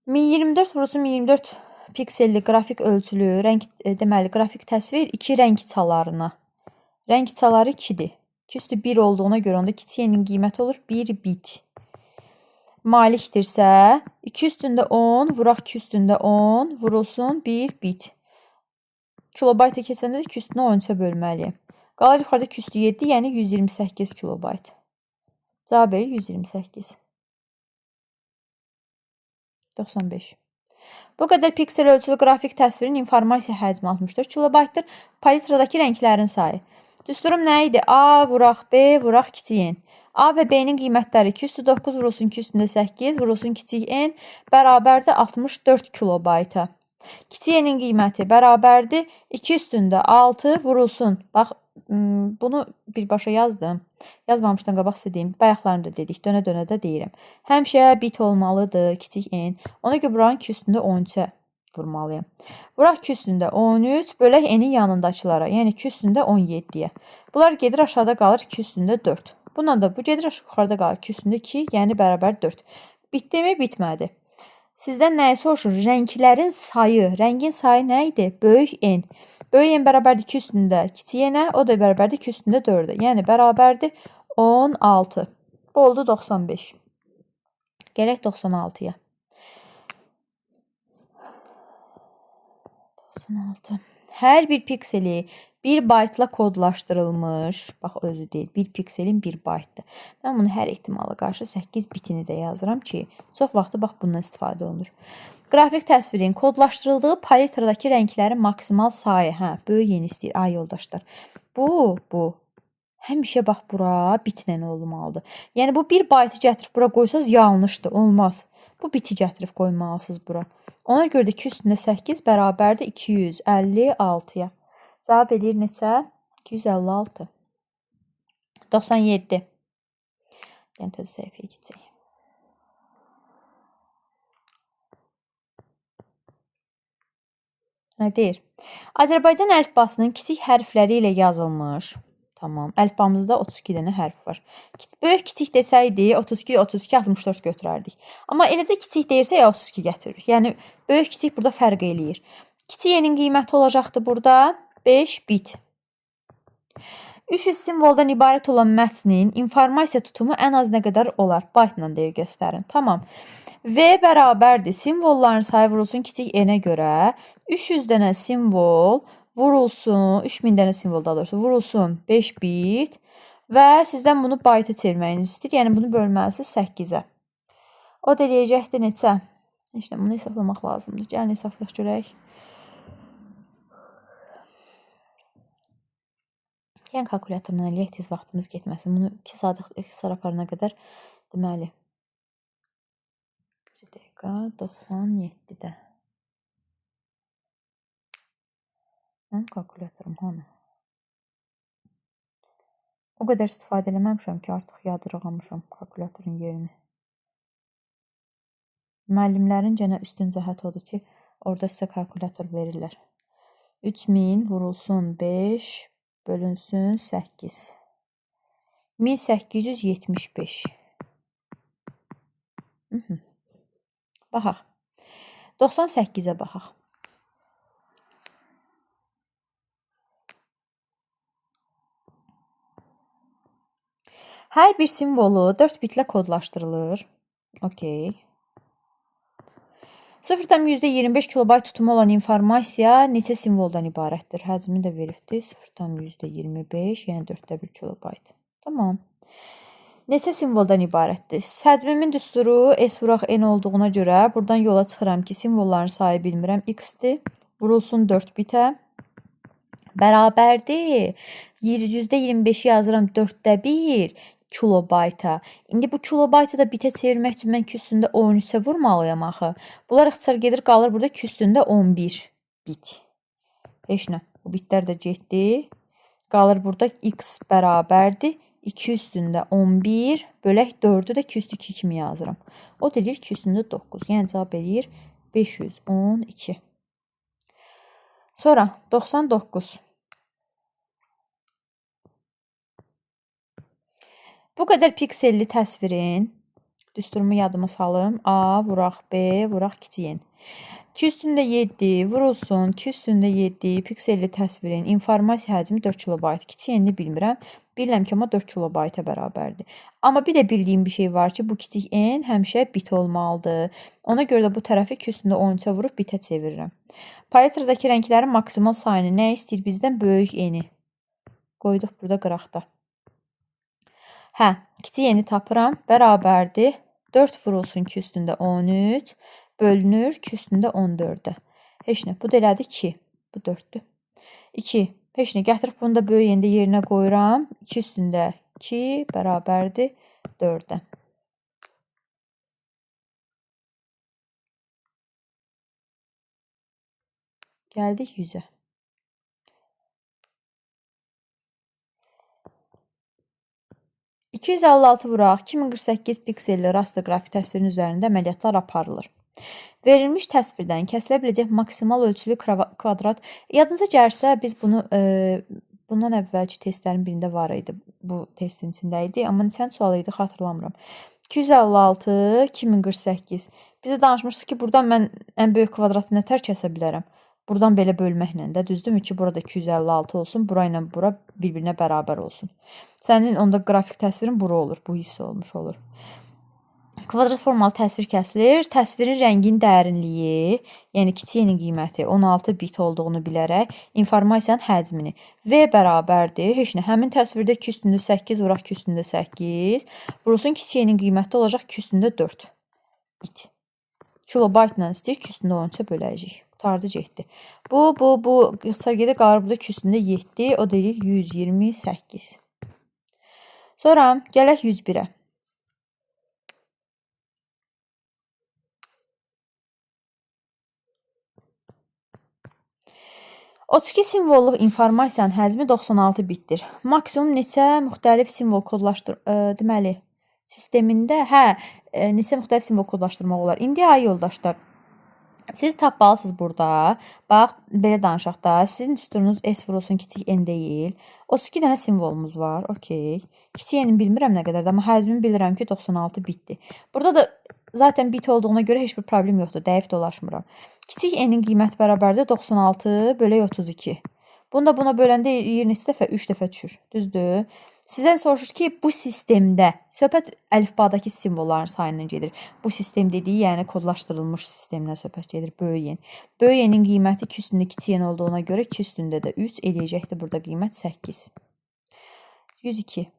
(1024 vurulsun 1024 pikselli qrafik ölçülü deməli qrafik təsvir 2 rəng çalarına. Rəng çaları 2-dir. 2 üstü 1 olduğuna görə onda kiçik y'nin qiyməti olur 1 bit. Malikdirsə 2 üstündə 10 vuraq 2 üstündə 10 vurulsun 1 bit. Kilobayta keçəndə də 2 üstünə 13-ə bölməliyəm. Qalır yuxarıda 2 üstü 7, yəni 128 kilobayt. Cavab verir 128. 95. Bu qədər piksel ölçülü qrafik təsvirin informasiya həcmi 64 kilobaytdır. Palitradakı rənglərin sayı. Düsturum nə idi? A vuraq B vuraq kiçik n. A və B-nin qiymətləri 2 üstü 9 vurulsun 2 üstündə 8 vurulsun kiçik n bərabərdir 64 kilobayta. Kiçik y'nin qiyməti bərabərdir 2 üstündə 6 vurulsun. Bax, bunu birbaşa yazdım. Yazmamışdan qabaq sizə deyim. Bayaqlarını da dedik. Dönə-dönə də deyirəm. Həmişə bit olmalıdır kiçik n. Ona görə buranın 2 üstündə 13-ə vurmalıyam. Vuraq 2 üstündə 13 bölək n'in yanındakılara. Yəni 2 üstündə 17-yə. Bunlar gedir aşağıda qalır 2 üstündə 4. Bununla da bu gedir yuxarıda qalır 2 üstündə 2, yəni bərabər 4. Bitdimi? Bitmədi. Sizdən nəyi soruşur? Rənglərin sayı. Rəngin sayı nə idi? Böyük n. Böyük n bərabərdir 2 üstündə kiçik n'ə, o da bərabərdir 2 üstündə 4-ə. Yəni bərabərdir 16. Bu oldu 95. Gələk 96-ya. 96. Hər bir pikseli 1 baytla kodlaşdırılmış. Bax, özü deyil. 1 pikselin 1 baytdır. Mən bunu hər ehtimala qarşı 8 bitini də yazıram ki, çox vaxtı bax bundan istifadə olunur. Qrafik təsvirin kodlaşdırıldığı palitradakı rənglərin maksimal sayı. Hə, böyük yeni istəyir. Ay yoldaşlar. Bu. Həmişə bax bura bitlə olmalıdır. Yəni bu 1 baytı gətirib bura qoysaz yanlışdır. Olmaz. Bu biti gətirib qoymalısınız bura. Ona görə də 2 üstündə 8 bərabərdir 256-ya. Cavab edir neçə? 256. 97. Yəni təzə səhifəyə keçək. Nə deyir? Azərbaycan əlifbasının kiçik hərfləri ilə yazılmış. Tamam. Əlifbamızda 32 dənə hərf var. Böyük kiçik desəydi 32, 62, 64 götürərdik. Amma eləcə kiçik deyirsə 32 gətiririk. Yəni böyük kiçik burada fərq eləyir. Kiçik y'nin qiyməti olacaqdı burada 5 bit. 300 simvoldan ibarət olan mətnin informasiya tutumu ən az nə qədər olar? Baytla deyə göstərin. Tamam. V bərabərdir. Simvolların sayı vurulsun kiçik n'ə görə 300 dənə simvol vurulsun, 3000 dənə simvol daha doğrusu vurulsun 5 bit və sizdən bunu bayta çevirməyinizi istəyir. Yəni bunu bölməlisiniz 8-ə. O da eləyəcəkdir neçə? İşte bunu hesablamaq lazımdır. Gəlin hesablayaq görək. Yəni kalkulyatorla eləyək tez vaxtımız getməsin. Bunu 2 saat ixtisar aparana qədər deməli 1 dəqiqə 97-də. Kalkulyatorum hanı? O qədər istifadə eləməmişəm ki, artıq yadırğamışam kalkulyatorun yerini. Müəllimlərin gənə üstün cəhət odur ki, orada sizə kalkulyator verirlər. 3000 vurulsun 5 bölünsün 8. 1875. Baxaq. 98-ə baxaq. Hər bir simvolu 4 bitlə kodlaşdırılır. Okey. 0,25 kilobayt tutumu olan informasiya neçə simvoldan ibarətdir? Həcmi də veribdir. 0,25, yəni 4/1 kilobayt. Tamam. Neçə simvoldan ibarətdir? Həcmimin düsturu S vuraq N olduğuna görə buradan yola çıxıram ki, simvolların sayı bilmirəm. X-dir. Vurulsun 4 bitə. Bərabərdir. %25-i yazıram 4/1 kilobayta. İndi bu kilobaytı da bitə çevirmək üçün mən 2 üstündə 13-ə vurmalıyam axı. Bunlar ixtisar gedir, qalır burada 2 üstündə 11 bit. Heç nə. Bu bitlər də getdi. Qalır burada x bərabərdir. 2 üstündə 11 bölək 4-ü də 2 üstü 2 kimi yazıram. O da eləyir 2 üstündə 9. Yəni cavab eləyir 512. Sonra 99. Bu qədər pikselli təsvirin düsturumu yadıma salım. A vuraq B vuraq kiçik n. 2 üstündə 7 vurulsun. 2 üstündə 7 pikselli təsvirin informasiya həcmi 4 kilobayt. Kiçik n-ni bilmirəm. Bilirəm ki, amma 4 kilobayta bərabərdir. Amma bir də bildiyim bir şey var ki, bu kiçik n həmişə bit olmalıdır. Ona görə də bu tərəfi 2 üstündə 13-ə vurub bitə çevirirəm. Paletradakı rənglərin maksimal sayını nə istəyir bizdən? Böyük n-i. Qoyduq burada qıraqda. Hə, kiçik n-i tapıram. Bərabərdir. 4 vurulsun 2 üstündə 13. Bölünür 2 üstündə 14-də. Heç nə. Bu da elədi 2. Bu 4-dür. 2. Heç nə. Gətirib bunu da böyük n-də yerinə qoyuram. 2 üstündə 2 bərabərdir 4-də. Gəldik 100-ə. $256 vuraq 2048 pikselli raster qrafik təsvirin üzərində əməliyyatlar aparılır. Verilmiş təsvirdən kəsilə biləcək maksimal ölçülü kvadrat. Yadınıza gəlirsə, biz bunu bundan əvvəlki testlərin birində var idi. Bu testin içində idi, amma neçən sual idi, xatırlamıram. 256, 2048. Bizə danışmışsınız ki, buradan mən ən böyük kvadratı nətər kəsə bilərəm? Buradan belə bölməklə də, düzdürmü ki, burada 256 olsun, bura ilə bura bir-birinə bərabər olsun. Sənin onda qrafik təsvirin bura olur, bu hiss olmuş olur. Kvadrat formalı təsvir kəsilir. Təsvirin rəngin dərinliyi, yəni kiçik n-in qiyməti 16 bit olduğunu bilərək informasiyanın həcmini V bərabərdir. Heç nə. Həmin təsvirdə 2 üstündə 8 vuraq 2 üstündə 8. Vurulsun kiçik n-in qiyməti olacaq 2 üstündə 4 bit. Kilobaytla istəyir 2 üstündə 13-ə böləcəyik. Qutardı getdi. Bu ixtisar gedir, qalır burada 2 üstündə 7. O da deyir 128. Sonra gələk 101-ə. 32 simvolluq informasiyanın həcmi 96 bitdir. Maksimum neçə müxtəlif simvol deməli, sistemində neçə müxtəlif simvol kodlaşdırmaq olar. İndi ay yoldaşlar, siz tapmalısınız burada. Bax, belə danışaq da, sizin düsturunuz S vurulsun kiçik n deyil. 32 dənə simvolumuz var, okey. Kiçik n-i bilmirəm nə qədərdir, amma həzmini bilirəm ki, 96 bitdir. Burada da zaten bit olduğuna görə heç bir problem yoxdur, dəqiq dolaşmıram. Kiçik n-in qiyməti bərabərdir 96 bölək 32. Bunu da buna böləndə 20 dəfə 3 dəfə düşür, düzdür? Sizdən soruşur ki, bu sistemdə söhbət əlifbadakı simvolların sayından gedir. Bu sistem dediyi, yəni kodlaşdırılmış sistemdən söhbət gedir, böyük n. Böyük n-in qiyməti 2 üstündə kiçik n olduğuna görə 2 üstündə də 3 eləyəcəkdir burada qiymət 8. 102.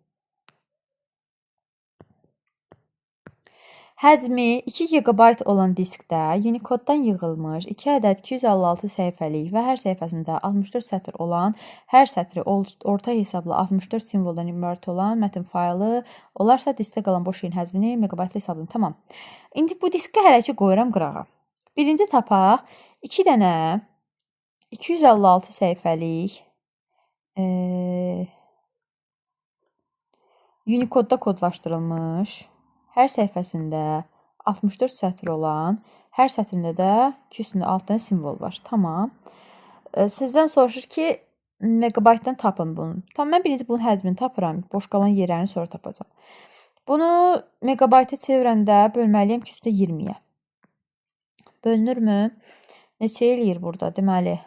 Həcmi 2 GB olan diskdə Unicode-dan yığılmış 2 ədəd 256 səhifəlik və hər səhifəsində 64 sətr olan, hər sətri orta hesablı 64 simvoldan ibarət olan mətin faylı olarsa diskdə qalan boş yerin həcmini megabaytla hesablayın. Tamam. İndi bu diskə hələ ki qoyuram qırağa. Birinci tapaq 2 dənə 256 səhifəlik Unicode-da kodlaşdırılmış, hər səhifəsində 64 sətr olan, hər sətrində də 2 üstündə 6 dənə simvol var. Tamam. Sizdən soruşur ki, megabaytdan tapın bunu. Tamam, mən birinci bunun həcmini tapıram. Boş qalan yerlərini sonra tapacam. Bunu megabayta çevirəndə bölməliyəm 2 üstündə 20-yə. Bölünürmü? Neçə eləyir burada? Deməli,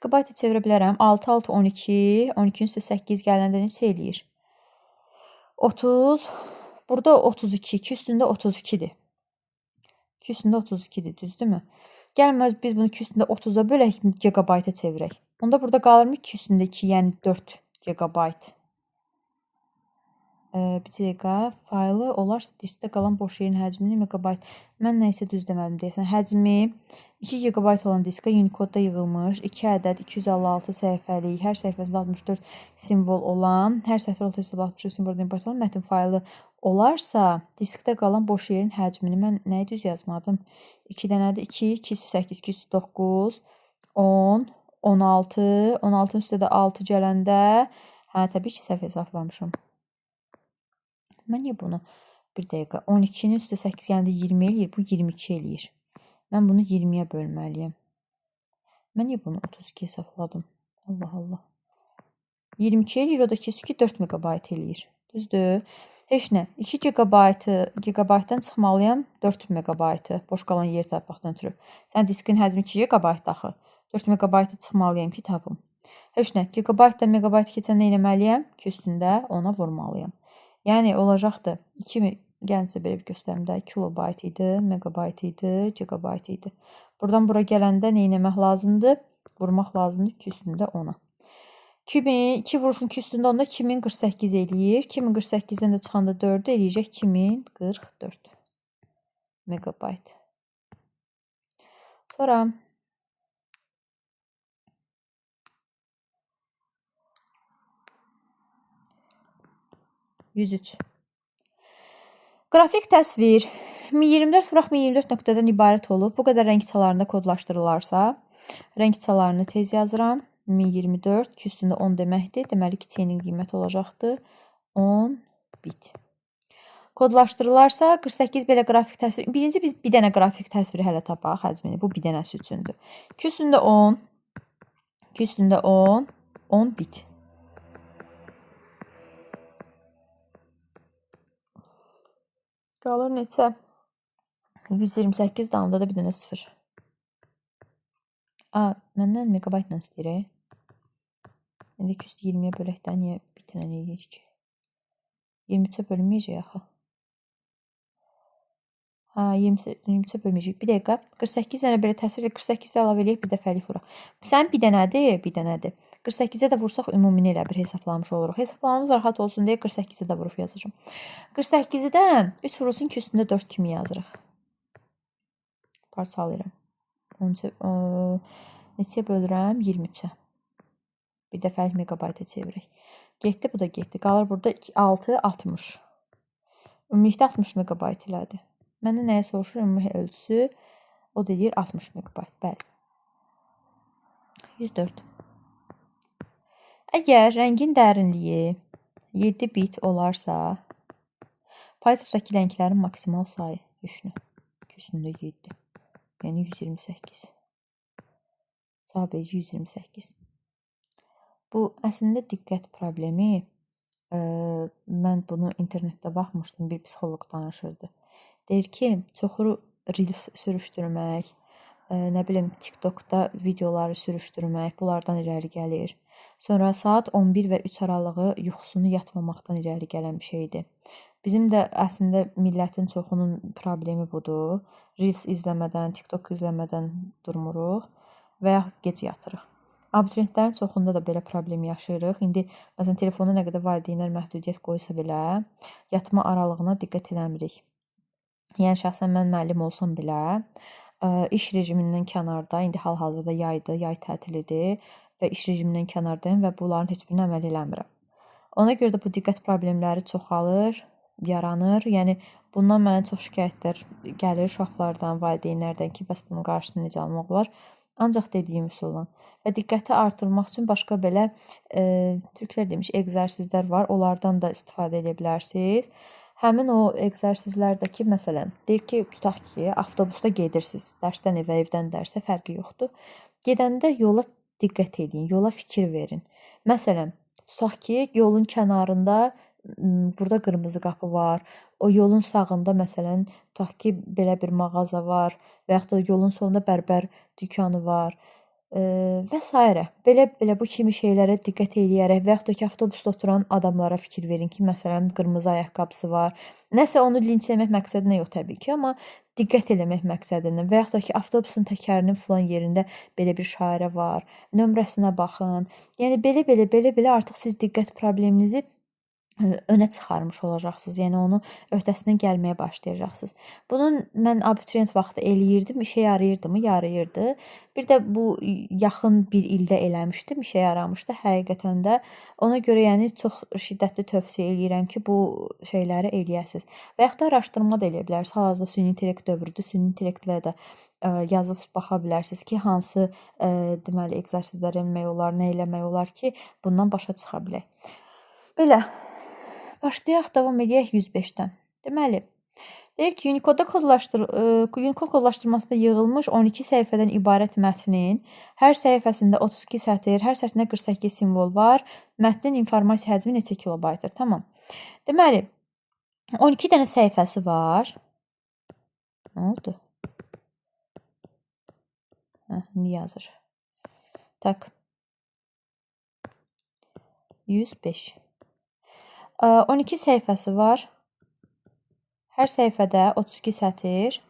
GB çevirə bilərəm. 6, 6, 12. 12-nin üstə 8 gələndə neçə eləyir? 30. Burada 32. 2 üstündə 32-dir. 2 üstündə 32-dir, düzdürmü? Gəlin biz bunu 2 üstündə 30-a bölək, GB-a çevirək. Onda burada qalırmı 2 üstündə 2, yəni 4 GB. Bir dəqiqə, faylı olarsa diskdə qalan boş yerin həcmini megabayt. Mən nə isə düz demədim deyəsən. Həcmi 2 GB olan diskə Unicode-da yığılmış 2 ədəd 256 səhifəlik, hər səhifəsində 64 simvol olan, hər sətir orta hesabı 63 simvoldan ibarət olan mətin faylı olarsa, diskdə qalan boş yerin həcmini mən nəyi düz yazmadım? 2 dənədir. 2, 2 üstə 8, 2 üstə 9, 10, 16, 16-nın üstə də 6 gələndə, təbii ki, səhv hesablamışım. Mən niyə bunu bir dəqiqə 12-nin üstə 8 yəni 20 eləyir, bu 22 eləyir. Mən bunu 20-yə bölməliyəm. Mən niyə bunu 32 hesabladım? Allah Allah. 22 eləyir, o da ki 4 megabayt eləyir. Düzdür? Heç nə. 2 gigabaytdan çıxmalıyam 4 megabaytı. Boş qalan yer tapmaqdan ötürü. Sən diskin həcmi 2 gigabayt daxı. 4 megabaytı çıxmalıyam ki tapım. Heç nə. Gigabaytdan megabayt keçən nə etməliyəm? Ki üstündə ona vurmalıyam. Yəni olacaqdır. 2 gəlin sizə belə bir göstərim də. Kilobayt idi, megabayt idi, gigabayt idi. Buradan bura gələndə nə etmək lazımdır? Vurmaq lazımdır 2 üstündə 10-a. 2 vursun 2 üstündə 10-da 2048 eləyir. 2048-dən də çıxanda 4 eləyəcək 2044 megabayt. Sonra 103. Qrafik təsvir 1024 vuraq 1024 nöqtədən ibarət olub. Bu qədər rəng çalarında kodlaşdırılarsa, rəng çalarını tez yazıram. 1024 2 üstündə 10 deməkdir. Deməli ki, T-nin qiyməti olacaqdır 10 bit. Kodlaşdırılarsa 48 belə qrafik təsvir. Birinci biz bir dənə qrafik təsviri hələ tapaq həcmini. Bu bir dənəsi üçündür. 2 üstündə 10 2 üstündə 10 10 bit. Qalır neçə? 128 dalında da bir dənə 0. Məndən megabaytla istəyir. İndi 220-yə böləkdən niyə bir dənə eləyir ki? 23-ə bölünməyəcək axı. 23-ə bölməyəcək. Bir dəqiqə. 48 dənə belə təsvir edək. 48-də əlavə eləyək, bir dəfəlik vuraq. Sənin bir dənədir, bir dənədir. 48-ə də vursaq ümumini elə bir hesablamış oluruq. Hesablamamız rahat olsun deyə 48-ə də vurub yazacağım. 48-dən 3 vurulsun 2 üstündə 4 kimi yazırıq. Parçalayıram. Neçəyə bölürəm? 23-ə. Bir dəfəlik megabayta çevirək. Getdi, bu da getdi. Qalır burada 6, 60. Ümumilikdə 60 megabayt elədi. Məndə nəyə soruşur? Ümumi ölçüsü o deyir 60 megabayt. Bəli. 104. Əgər rəngin dərinliyi 7 bit olarsa, paytırdakı rənglərin maksimal sayı düşünün. 2 üstündə 7. Yəni 128. Cavab 128. Bu əslində diqqət problemi. Mən bunu internetdə baxmışdım, bir psixoloq danışırdı. Deyir ki, çoxu reels sürüşdürmək, nə bilim TikTokda videoları sürüşdürmək, bunlardan irəli gəlir. Sonra saat 11 və 3 aralığı yuxusunu yatmamaqdan irəli gələn bir şeydir. Bizim də əslində millətin çoxunun problemi budur. Reels izləmədən, TikTok izləmədən durmuruq və ya gec yatırıq. Abituriyentlərin çoxunda da belə problem yaşayırıq. İndi məsələn telefonda nə qədər valideynlər məhdudiyyət qoysa belə, yatma aralığına diqqət eləmirik. Yəni şəxsən mən müəllim olsam belə, iş rejimindən kənarda, indi hal-hazırda yaydır, yay tətilidir və iş rejimindən kənardayım və bunların heç birinə əməl eləmirəm. Ona görə də bu diqqət problemləri çoxalır, yaranır. Yəni bundan mənə çox şikayətlər gəlir uşaqlardan, valideynlərdən ki, bəs bunun qarşısını necə almaq olar? Ancaq dediyim üsulla və diqqəti artırmaq üçün başqa belə türklər demiş egzersizlər var. Onlardan da istifadə edə bilərsiniz. Həmin o egzersizlərdəki məsələn, deyir ki, tutaq ki, avtobusda gedirsiniz. Dərsdən evə, evdən dərsə fərqi yoxdur. Gedəndə yola diqqət edin, yola fikir verin. Məsələn, tutaq ki, yolun kənarında burada qırmızı qapı var. O yolun sağında məsələn, tutaq ki, belə bir mağaza var və yaxud da yolun solunda bərbər dükanı var. və s. Belə bu kimi şeylərə diqqət eləyərək və yaxud da ki, avtobusda oturan adamlara fikir verin ki, məsələn, qırmızı ayaqqabısı var. Nəsə onu linç etmək məqsədinə yox təbii ki, amma diqqət eləmək məqsədinə və yaxud da ki, avtobusun təkərinin filan yerində belə bir şairə var, nömrəsinə baxın. Yəni belə artıq siz diqqət probleminizi önə çıxarmış olacaqsınız. Yəni onu öhdəsindən gəlməyə başlayacaqsınız. Bunun mən abituriyent vaxtı eləyirdim. İşə yarayırdımı? Yarayırdı. Bir də bu yaxın bir ildə eləmişdim. İşə yaramışdı həqiqətən də. Ona görə yəni çox şiddətli tövsiyə eləyirəm ki, bu şeyləri eləyəsiniz. Və yaxud da araşdırma da eləyə bilərsiniz. Hal-hazırda süni intellekt dövrüdür. Süni intellektlə də yazıb baxa bilərsiniz ki, hansı deməli egzersizlər eləmək olar, nə eləmək olar ki, bundan başa çıxa bilək. Belə başlayaq, davam edək 105-dən. Deməli, deyir ki, Unicode kodlaşdırmasında yığılmış 12 səhifədən ibarət mətnin hər səhifəsində 32 sətr, hər sətrində 48 simvol var. Mətnin informasiya həcmi neçə kilobaytdır? Tamam. Deməli, 12 dənə səhifəsi var. Nə oldu? İndi yazır. Tak. 105. 12 səhifəsi var. Hər səhifədə 32 sətr,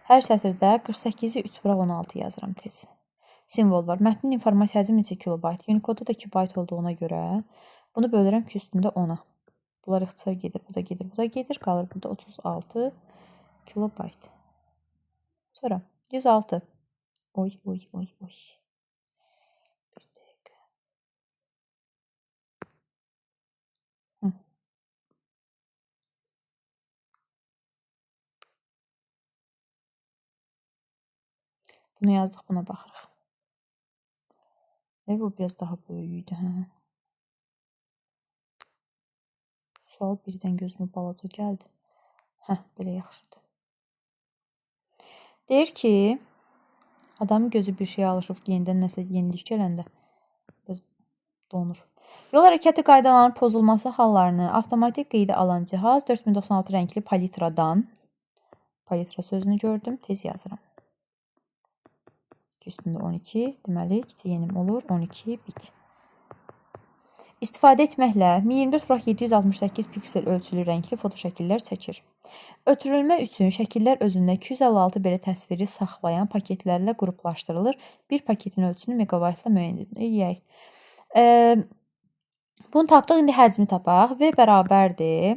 hər sətrdə 48-i 3/16 yazıram tez. Simvol var. Mətnin informasiya həcmi neçə kilobayt? Unicode-da da 2 bayt olduğuna görə bunu bölürəm ki, üstündə 10-a. Bunlar ixtisar gedir, bu da gedir, bu da gedir. Qalır burada 36 kilobayt. Sonra 106. Oy. Bir dəqiqə. Bunu yazdıq, buna baxırıq. Bu biraz daha böyük idi, hə. Sual birdən gözümə balaca gəldi. Belə yaxşıdır. Deyir ki, adamın gözü bir şeyə alışıb yenidən nəsə yenilik gələndə biraz donur. Yol hərəkəti qaydalarının pozulması hallarını avtomatik qeydə alan cihaz 4096 rəngli palitradan, palitra sözünü gördüm, tez yazıram. Üstündə 12, deməli, kiçik yenim olur, 12 bit. İstifadə etməklə 1024x768 piksel ölçülü rəngli fotoşəkillər çəkir. Ötürülmə üçün şəkillər özündə 256 belə təsviri saxlayan paketlərlə qruplaşdırılır. Bir paketin ölçüsünü megabaytla müəyyən edək. Bunu tapdıq, indi həcmi tapaq. V bərabərdir.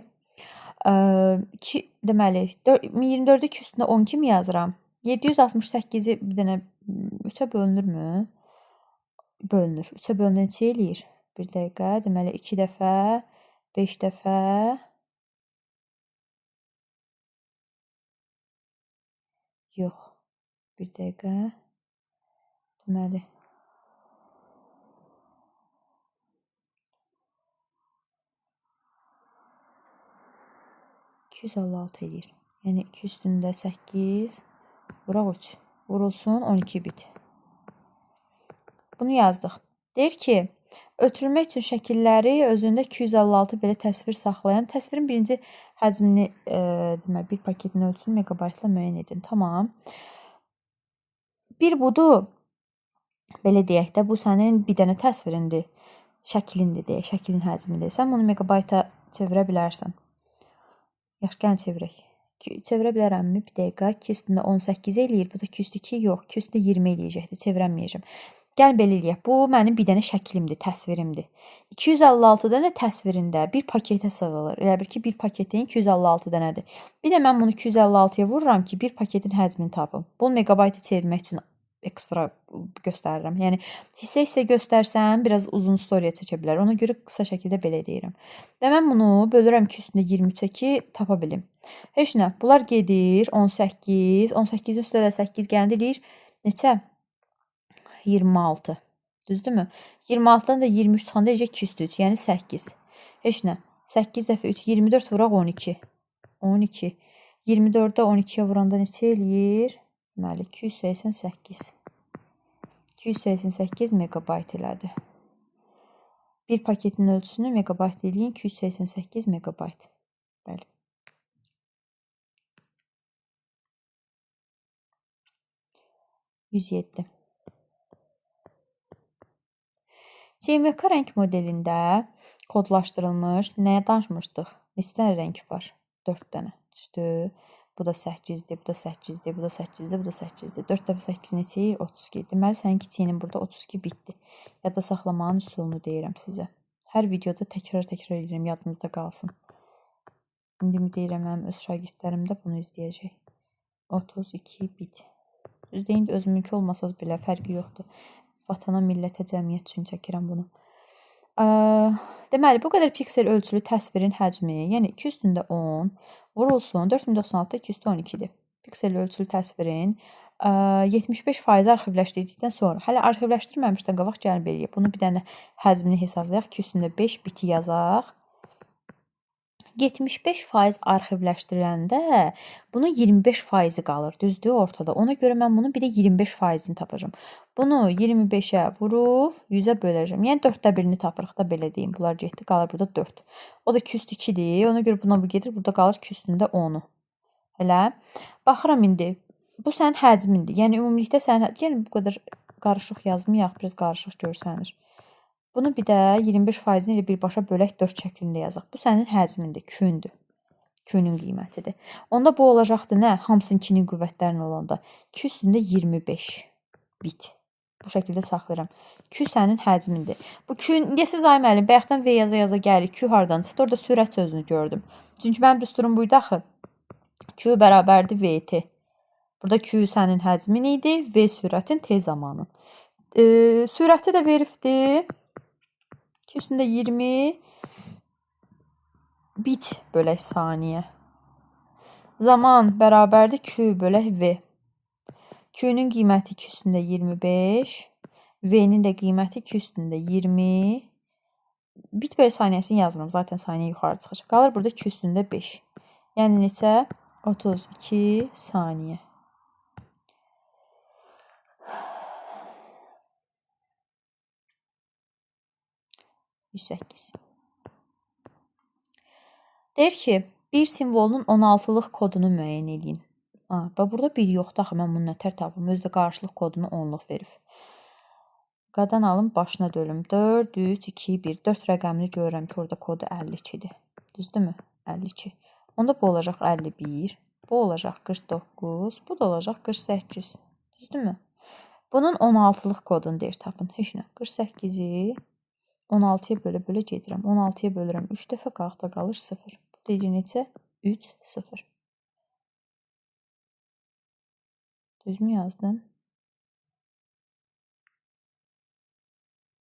Deməli, 24-ü 2 üstündə 10 kimi yazıram. 768-i bir dənə 3-ə bölünürmü? Bölünür. 3-ə bölünür neçə eləyir? Bir dəqiqə. Deməli, 2 dəfə, 5 dəfə. Yox. Bir dəqiqə. Deməli. $256 eləyir. Yəni 2 üstündə 8, vuraq 3. Vurulsun 12 bit. Bunu yazdıq. Deyir ki, ötürülmək üçün şəkilləri özündə 256 belə təsvir saxlayan, təsvirin birinci həcmini, deməli, bir paketin ölçüsünü megabaytla müəyyən edin. Tamam. Bir budur, belə deyək də, bu sənin bir dənə təsvirindir. Şəklindir deyək, şəklin həcmidir. Sən bunu megabayta çevirə bilərsən. Yaxşı, gəlin çevirək. Çevirə bilərəmmi? Bir dəqiqə. 2 üstündə 18 eləyir. Bu da 2 üstü 2 yox. 2 üstündə 20 eləyəcəkdir. Çevirəməyəcəm. Gəlin belə eləyək. Bu mənim bir dənə şəklimdir, təsvirimdir. 256 dənə təsvirində bir paketə sığılır. Elə bil ki, bir paketin 256 dənədir. Bir də mən bunu 256-ya vururam ki, bir paketin həcmini tapım. Bunu megabayta çevirmək üçün ekstra göstərirəm. Yəni hissə göstərsəm, biraz uzun story çəkə bilər. Ona görə qısa şəkildə belə deyirəm. Və mən bunu bölürəm ki, üstündə 23-ə ki, tapa bilim. Heç nə. Bunlar gedir 18, 18-in üstündə 8 gəldi deyir. Neçə? 26. Düzdürmü? 26-dan da 23 çıxanda necə 2 üstü 3, yəni 8. Heç nə. 8 dəfə 3, 24 vuraq 12. 12. 24-də 12-yə vuranda neçə eləyir? Deməli, 288. 288 megabayt elədi. Bir paketin ölçüsünü megabayt eləyin, 288 megabayt. Bəli. %7. CMYK rəng modelində kodlaşdırılmış nəyə danışmışdıq? Neçə dənə rəng var? 4 dənə. Düzdür. Bu da 8-dir, bu da 8-dir, bu da 8-dir, bu da 8-dir. 4 dəfə 8 neçə eləyir? 32. Deməli, sənin kiçiyinin burada 32 bitdi. Yadda saxlamağın üsulunu deyirəm sizə. Hər videoda təkrar edirəm, yadınızda qalsın. İndi deyirəm, mənim öz şagirdlərim də bunu izləyəcək. 32 bit. Düzdür, indi özümünki olmasaz belə fərqi yoxdur. Vatana, millətə, cəmiyyət üçün çəkirəm bunu. Deməli, bu qədər piksel ölçülü təsvirin həcmi, yəni 2/10 vurulsun 4096 2/12-dir. Piksel ölçülü təsvirin 75% arxivləşdirdikdən sonra, hələ arxivləşdirməmişdən qabaq gəlin beləyək. Bunu bir dənə həcmini hesablayaq. 2/5 biti yazaq. 75% arxivləşdiriləndə bunun 25% qalır, düzdür, ortada. Ona görə mən bunun bir də 25%-ni tapacağam. Bunu 25-ə vurub 100-ə böləcəm. Yəni 4/1-ni tapırıq da, belə deyim. Bunlar getdi, qalır burada 4. O da 2/2-dir. Ona görə buna bu gedir, burada qalır 2/10-u. Elə. Baxıram indi. Bu sənin həcmindir. Yəni ümumilikdə sənin, yəni bu qədər qarışıq yazmayaq, biraz qarışıq görsənir. Bunu bir də 25%-ni ilə birbaşa bölək 4 şəklində yazaq. Bu sənin həcmindir, kündür. Künün qiymətidir. Onda bu olacaqdır nə? Hamısının kinin qüvvətlərin olanda 2/25 bit. Bu şəkildə saxlayıram. Q sənin həcmindir. Bu Q, siz ay müəllim, bayaqdan V yaza gəlir. Q hardan çıxdı? Orada sürət sözünü gördüm. Çünki mənim düsturum buydu axı. Q bərabərdir VT. Burada Q sənin həcmin idi, V sürətin T zamanın. Sürəti də veribdir. 2/20 bit bölək saniyə. Zaman bərabərdir Q bölək V. Q'nun qiyməti 2/25, V'nin də qiyməti 2/20. Bit bölək saniyəsini yazmıram, zaten saniyə yuxarı çıxır. Qalır burada 2/5. Yəni neçə? 32 saniyə. Deyir ki, bir simvolunun 16-lıq kodunu müəyyən edin. Burada 1 yoxdur axı, mən bunu nətər tapım? Özdə qarşılıq kodunu 10-luq verib. Qadan alım, başına dölüm. 4, 3, 2, 1. 4 rəqəmini görürəm ki, orada kodu 52-dir. Düzdürmü? 52. Onda bu olacaq 51. Bu olacaq 49. Bu da olacaq 48. Düzdürmü? Bunun 16-lıq kodunu deyir tapın. Heç nə. 48-i 16-ya bölə gedirəm. 16-ya bölürəm 3 dəfə, qalxda qalır 0. Bu deyir neçə? 3, 0. Düzmü yazdım?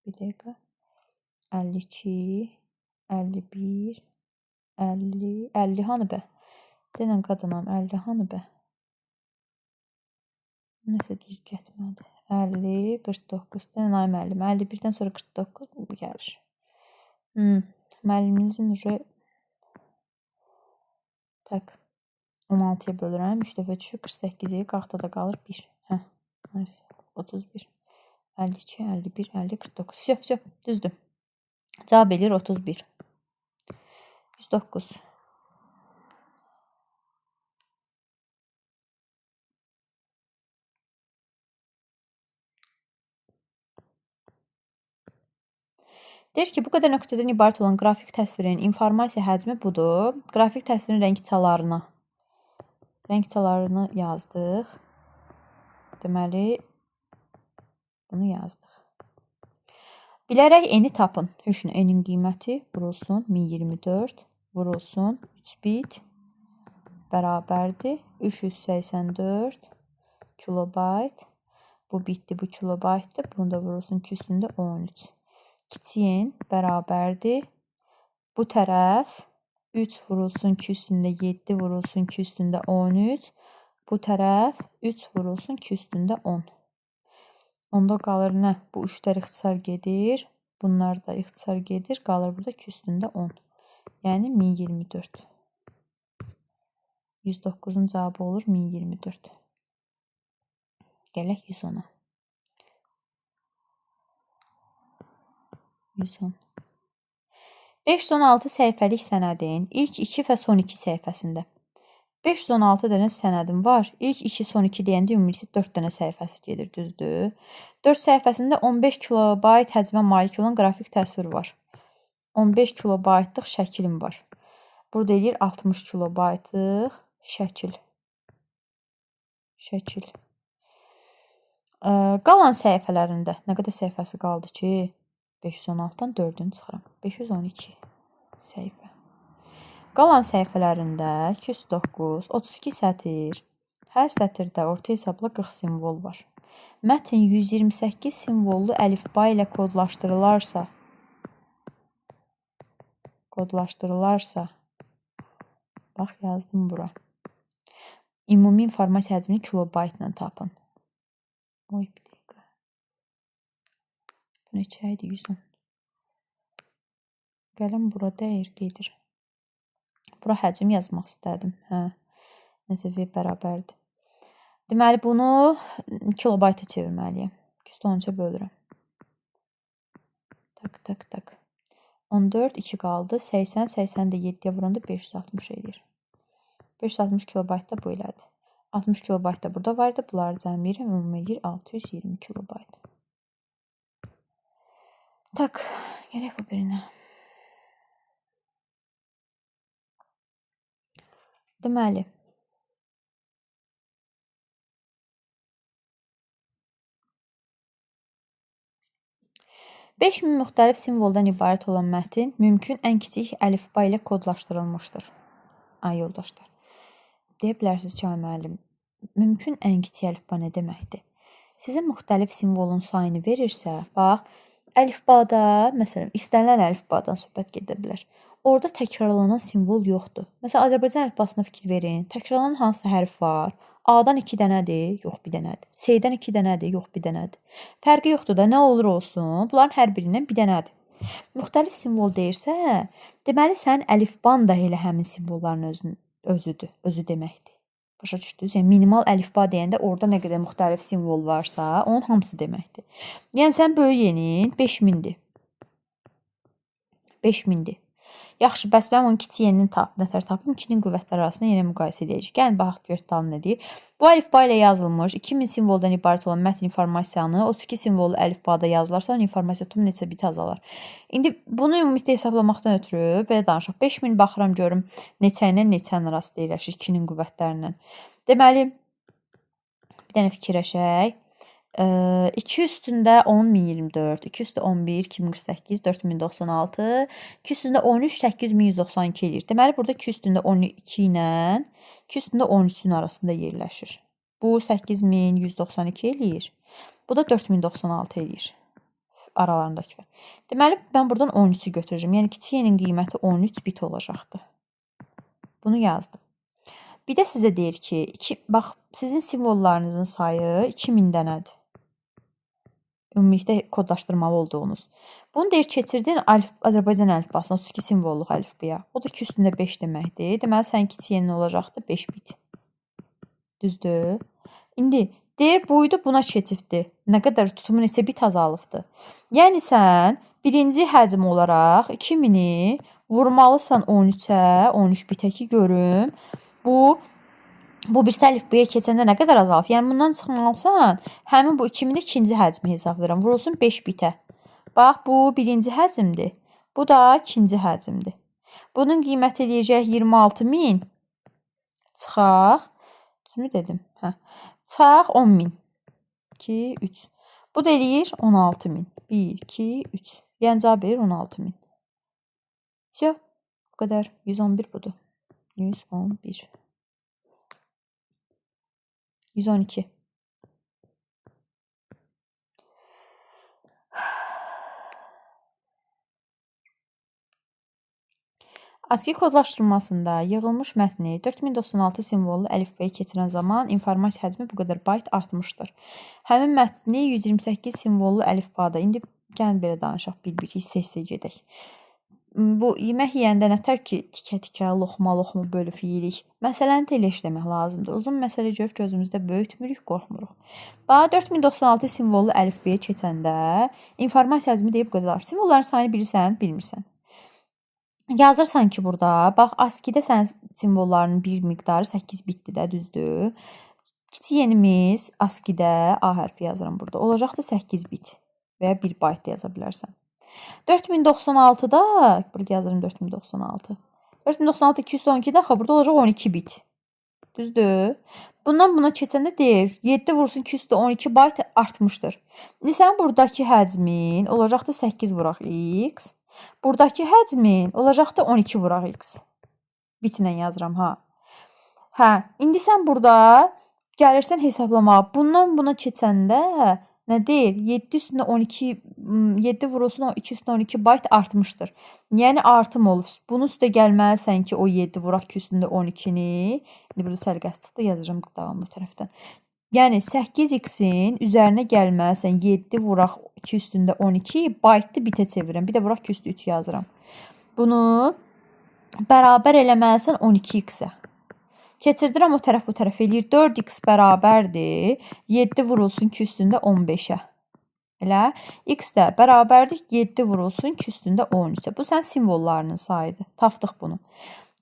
Bir dəqiqə. 52, 51, 50, 50 hanı bə? Denən qadınam, 50 hanı bə? Nəsə düz getmədi. 50, 49. Denən ay müəllim. 51-dən sonra 49 bu gəlir. Müəlliminizin tak. 16-ya bölürəm. 3 dəfə düşür. 48-i qalxda da qalır 1. Nəsə. 31. 52, 51, 50, 49. Всё, düzdür. Cavab edir 31. 109. Deyir ki, bu qədər nöqtədən ibarət olan qrafik təsvirin informasiya həcmi budur. Qrafik təsvirin rəngçalarını yazdıq. Deməli, bunu yazdıq. Bilərək eni tapın. Üçün enin qiyməti vurulsun 1024, vurulsun 3 bit bərabərdir 384 kilobayt. Bu bitdi, bu kilobaytdır. Bunu da vurulsun 2/13. Kiçiyin bərabərdir. Bu tərəf 3 vurulsun 2/7 vurulsun 2/13. Bu tərəf 3 vurulsun 2/10. Onda qalır nə? Bu 3-lər ixtisar gedir. Bunlar da ixtisar gedir. Qalır burada 2/10. Yəni 1024. 109-un cavabı olur 1024. Gələk 110-a. 110. 516 səhifəlik sənədin ilk 2 və son 2 səhifəsində 516 dənə sənədim var. İlk 2, son 2 deyəndə ümumilikdə 4 dənə səhifəsi gedir, düzdür? 4 səhifəsində 15 kilobayt həcmə malik olan qrafik təsvir var. 15 kilobaytlıq şəkilim var. Burada eləyir 60 kilobaytlıq şəkil. Qalan səhifələrində nə qədər səhifəsi qaldı ki? 516-dan 4-ünü çıxıram. 512 səhifə. Qalan səhifələrində 209, 32 sətir. Hər sətirdə orta hesabla 40 simvol var. Mətn 128 simvollu əlifba ilə kodlaşdırılarsa, bax yazdım bura. Ümumi informasiya həcmini kilobaytla tapın. Oy, bir dəqiqə. Bu neçə idi? 110. Qələm bura dəyir, gedir. Bura həcm yazmaq istədim. Nəsə V bərabərdir. Deməli, bunu kilobayta çevirməliyəm. 213-ə bölürəm. Tak. 14, 2 qaldı. 80, 80 də 7-yə vuranda 560 edir. 560 kilobayt da bu elədir. 60 kilobayt da burada var idi. Bunları cəmləyirəm. Ümumi edir 620 kilobayt. Tak, gələk bu birinə. Deməli, 5000 müxtəlif simvoldan ibarət olan mətn mümkün ən kiçik əlifba ilə kodlaşdırılmışdır. Ay yoldaşlar. Deyə bilərsiniz ki, müəllim, mümkün ən kiçik əlifba nə deməkdir? Sizə müxtəlif simvolun sayını verirsə, bax, əlifbada, məsələn, istənilən əlifbadan söhbət gedə bilər. Orada təkrarlanan simvol yoxdur. Məsələn, Azərbaycan əlifbasına fikir verin. Təkrarlanan hansı hərf var? A-dan 2 dənədir, yox bir dənədir. S-dən 2 dənədir, yox bir dənədir. Fərqi yoxdur da, nə olur olsun, bunların hər birindən bir dənədir. Müxtəlif simvol deyirsə, deməli sənin əlifban da elə həmin simvolların özü deməkdir. Başa düşdünüz? Yəni minimal əlifba deyəndə orada nə qədər müxtəlif simvol varsa, onun hamısı deməkdir. Yəni sən böyük yenin 5000-dir. 5000-dir. Yaxşı, bəs mən onun kiçik yenini nətər tapım? 2-nin qüvvətləri arasında yenə müqayisə edəcəyik. Gəlin, baxaq görək dalın nə deyir. Bu əlifba ilə yazılmış 2000 simvoldan ibarət olan mətn informasiyanı 32 simvollu əlifbada yazılarsa, onun informasiya tutumu neçə bit azalar. İndi bunu ümumilikdə hesablamaqdan ötürü belə danışaq. 5000 baxıram görüm neçə ilə neçənin arasında yerləşir 2-nin qüvvətlərindən. Deməli, bir dənə fikirləşək. 2 üstündə 10.024, 2 üstə 11, 2048, 4096, 2 üstündə 13, 8192 eləyir. Deməli, burada 2 üstündə 12 ilə 2 üstündə 13-ün arasında yerləşir. Bu 8192 eləyir. Bu da 4096 eləyir. Aralarındakı var. Deməli, mən buradan 13-ü götürəcəm. Yəni, kiçik yenin qiyməti 13 bit olacaqdır. Bunu yazdım. Bir də sizə deyir ki, bax, sizin simvollarınızın sayı 2000 dənədir. Ümumilikdə kodlaşdırmalı olduğunuz. Bunu deyir, keçirdin Azərbaycan əlifbasına 32 simvolluq əlifbaya. O da 2 üstündə 5 deməkdir. Deməli, sənin kiçik yenin olacaqdır 5 bit. Düzdür? İndi deyir, buydu buna keçibdir. Nə qədər tutumu neçə bit azalıbdır. Yəni, sən birinci həcm olaraq 2000-i vurmalısan 13-ə, 13 bitə ki, görüm. Bu birisi əlifbaya keçəndə nə qədər azalıb? Yəni, bundan çıxmalısan, həmin bu 2000-də ikinci həcmi hesablayıram. Vurulsun 5 bitə. Bax, bu birinci həcmdir. Bu da ikinci həcmdir. Bunun qiyməti eləyəcək 26.000. Çıxaq. Düzmü dedim? Çıxaq 10.000. 2, 3. Bu da eləyir 16.000. 1, 2, 3. Yəni, cavab verir 16.000. Всё. Bu qədər. 111 budur. 111. 112. ASCII kodlaşdırılmasında yığılmış mətni 4096 simvollu əlifbaya keçirən zaman informasiya həcmi bu qədər bayt artmışdır. Həmin mətni 128 simvollu əlifbada, indi gəlin belə danışaq, bir hissə gedək. Bu yemək yeyəndə nətər ki, tikə-tikə, loxma-loxma bölüb yeyirik. Məsələni də elə işləmək lazımdır. Uzun məsələ görüb gözümüzdə böyütmürük, qorxmuruq. Bax, 4096 simvollu əlifbaya keçəndə informasiya həcmi deyib qədər. Simvolların sayını bilirsən, bilmirsən. Yazırsan ki burada, bax ASCII-də sən simvollarının bir miqdarı 8 bitdir də, düzdür? Kiçik yenimiz ASCII-də A hərfi yazıram burada. Olacaqdır 8 bit və ya 1 byte da yaza bilərsən. 4096-da, burada yazırım 4096. 4096 212-də axı burada olacaq 12 bit. Düzdür? Bundan buna keçəndə deyir, 7 vursun 212 byte artmışdır. İndi sən buradakı həcmin olacaqdır 8 vuraq x. Buradakı həcmin olacaqdır 12 vuraq x. Bitlə yazıram ha. Hə, indi sən burada gəlirsən hesablamağa. Bundan buna keçəndə nə deyir? 7 üstünə 12, 7 vurulsun 2 üstünə 12 byte artmışdır. Yəni artım olur. Bunun üstə gəlməlisən ki, o 7 vuraq 2 üstündə 12-ni. İndi burada sərbəstlikdə yazacağım davamlı tərəfdən. Yəni 8x-in üzərinə gəlməlisən 7 vuraq 2 üstündə 12 byte-ı bitə çevirirəm. Bir də vuraq 2 üstü 3 yazıram. Bunu bərabər eləməlisən 12x-ə. Keçirdirəm o tərəf bu tərəf eləyir. 4x bərabərdir. 7 vurulsun 2 üstündə 15-ə. Elə. X də bərabərdir. 7 vurulsun 2 üstündə 13-ə. Bu sən simvollarının sayıdır. Tapdıq bunu.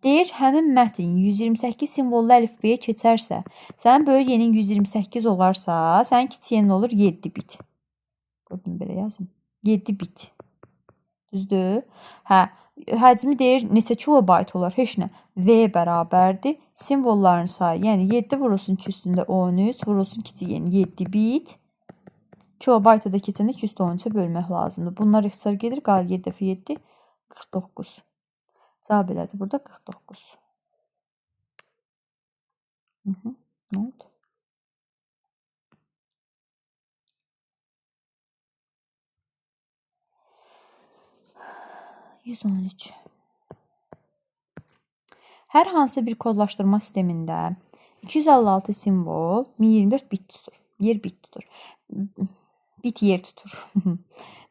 Deyir, həmin mətn 128 simvollu əlifbeyə keçərsə, sənin böyük yenin 128 olarsa, sənin kiçik yenin olur 7 bit. Gördüm, belə yazım. 7 bit. Düzdür? Hə. Həcmi deyir, neçə kilobayt olar? Heç nə. V bərabərdir. Simvolların sayı, yəni 7 vurulsun 2 üstündə 13, vurulsun kiçik yeni 7 bit. Kilobayta da keçəndə 2 üstə 13-ə bölmək lazımdır. Bunlar ixtisar gedir, qalır 7 dəfə 7, 49. Cavab elədir burada 49. Nə oldu? %113. Hər hansı bir kodlaşdırma sistemində 256 simvol 1024 bit tutur. Bit tutur. Bit yer tutur.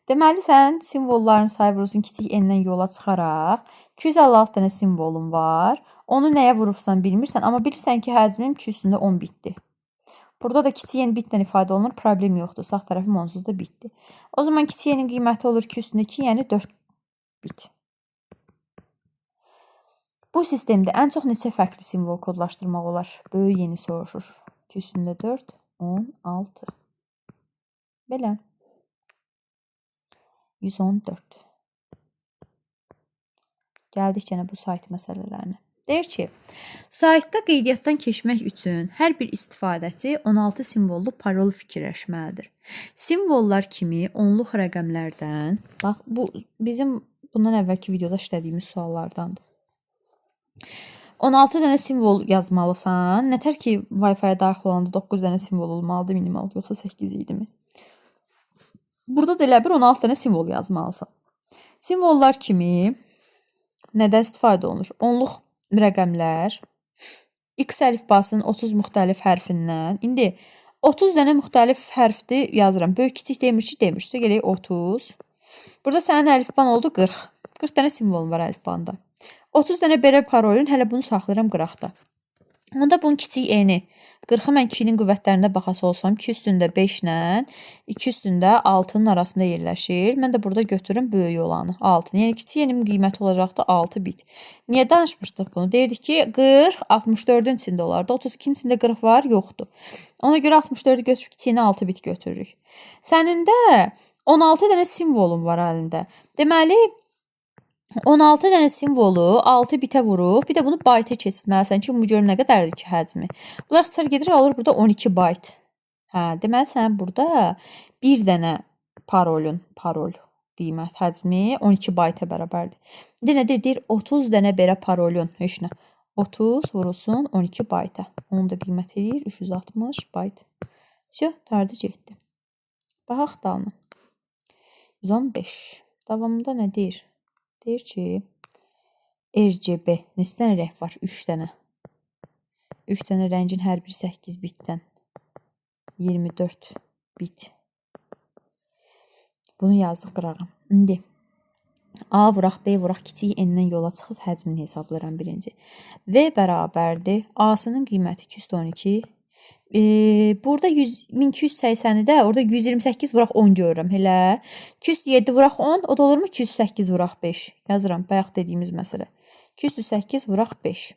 Deməli, sən simvolların sayı vurursun kiçik n-dən yola çıxaraq 256 dənə simvolun var. Onu nəyə vurursan bilmirsən, amma bilirsən ki, həcmin 2 üstündə 10 bitdir. Burada da kiçik n bitlə ifadə olunur, problem yoxdur. Sağ tərəfim onsuz da bitdir. O zaman kiçik n-in qiyməti olur 2 üstündə 2, yəni 4 bit. Bu sistemdə ən çox neçə fərqli simvol kodlaşdırmaq olar? Böyük yeni soruşur. 2 üstündə 4, 16. Belə. 114. Gəldik yenə bu sayt məsələlərinə. Deyir ki, saytda qeydiyyatdan keçmək üçün hər bir istifadəçi 16 simvollu parol fikirləşməlidir. Simvollar kimi onluq rəqəmlərdən, bax bu bizim bundan əvvəlki videoda işlədiyimiz suallardandır. 16 dənə simvol yazmalısan. Nətər ki, Wi-Fi-yə daxil olanda 9 dənə simvol olmalıdır minimal, yoxsa 8 idimi? Burada da elə bir 16 dənə simvol yazmalısan. Simvollar kimi nədən istifadə olunur? Onluq rəqəmlər, X əlifbasının 30 müxtəlif hərfindən. İndi 30 dənə müxtəlif hərfdir yazıram. Böyük kiçik demir ki, demir. Üstə gələk 30. Burada sənin əlifban oldu 40. 40 dənə simvol var əlifbanda. 30 dənə belə parolun, hələ bunu saxlayıram qıraqda. Onda bunun kiçik eni, 40-ı mən 2-nin qüvvətlərində baxası olsam, 2 üstündə 5 ilə 2 üstündə 6-nın arasında yerləşir. Mən də burada götürürüm böyük olanı, 6. Yəni kiçik enin qiyməti olacaqdı 6 bit. Niyə danışmışdıq bunu? Deyirdik ki, 40 64-ün içində olardı. 32-nin içində 40 var, yoxdur. Ona görə 64-ü götürüb kiçiyinə 6 bit götürürük. Sənin də 16 dənə simvolun var əlində. Deməli, 16 dənə simvolu 6 bitə vurub, bir də bunu byte-ə keçirməlisən ki, bu görüm nə qədərdir ki, həcmi. Bunlar ixtisar gedir, alır burada 12 byte. Hə, deməli sən burada bir dənə parol qiymət həcmi 12 byte-ə bərabərdir. İndi nədir? Deyir 30 dənə belə parolun, heç nə. 30 vurulsun 12 byte-ə. Onun da qiymət edir 360 byte. Tardı getdi. Baxaq dalına. 115. Davamında nə deyir? Deyir ki, RGB, neçə dənə rəng var? 3 dənə. 3 dənə rəngin hər biri 8 bitdən. 24 bit. Bunu yazdıq qırağa. İndi A vuraq, B vuraq, kiçik n-dən yola çıxıb həcmini hesablayıram birinci. V bərabərdir. A-sının qiyməti 212, Burada 1280-i də orada 128 vuraq 10 görürəm. Elə 207 vuraq 10, o da olurmu? 208 vuraq 5. Yazıram, bayaq dediyimiz məsələ. 208 vuraq 5.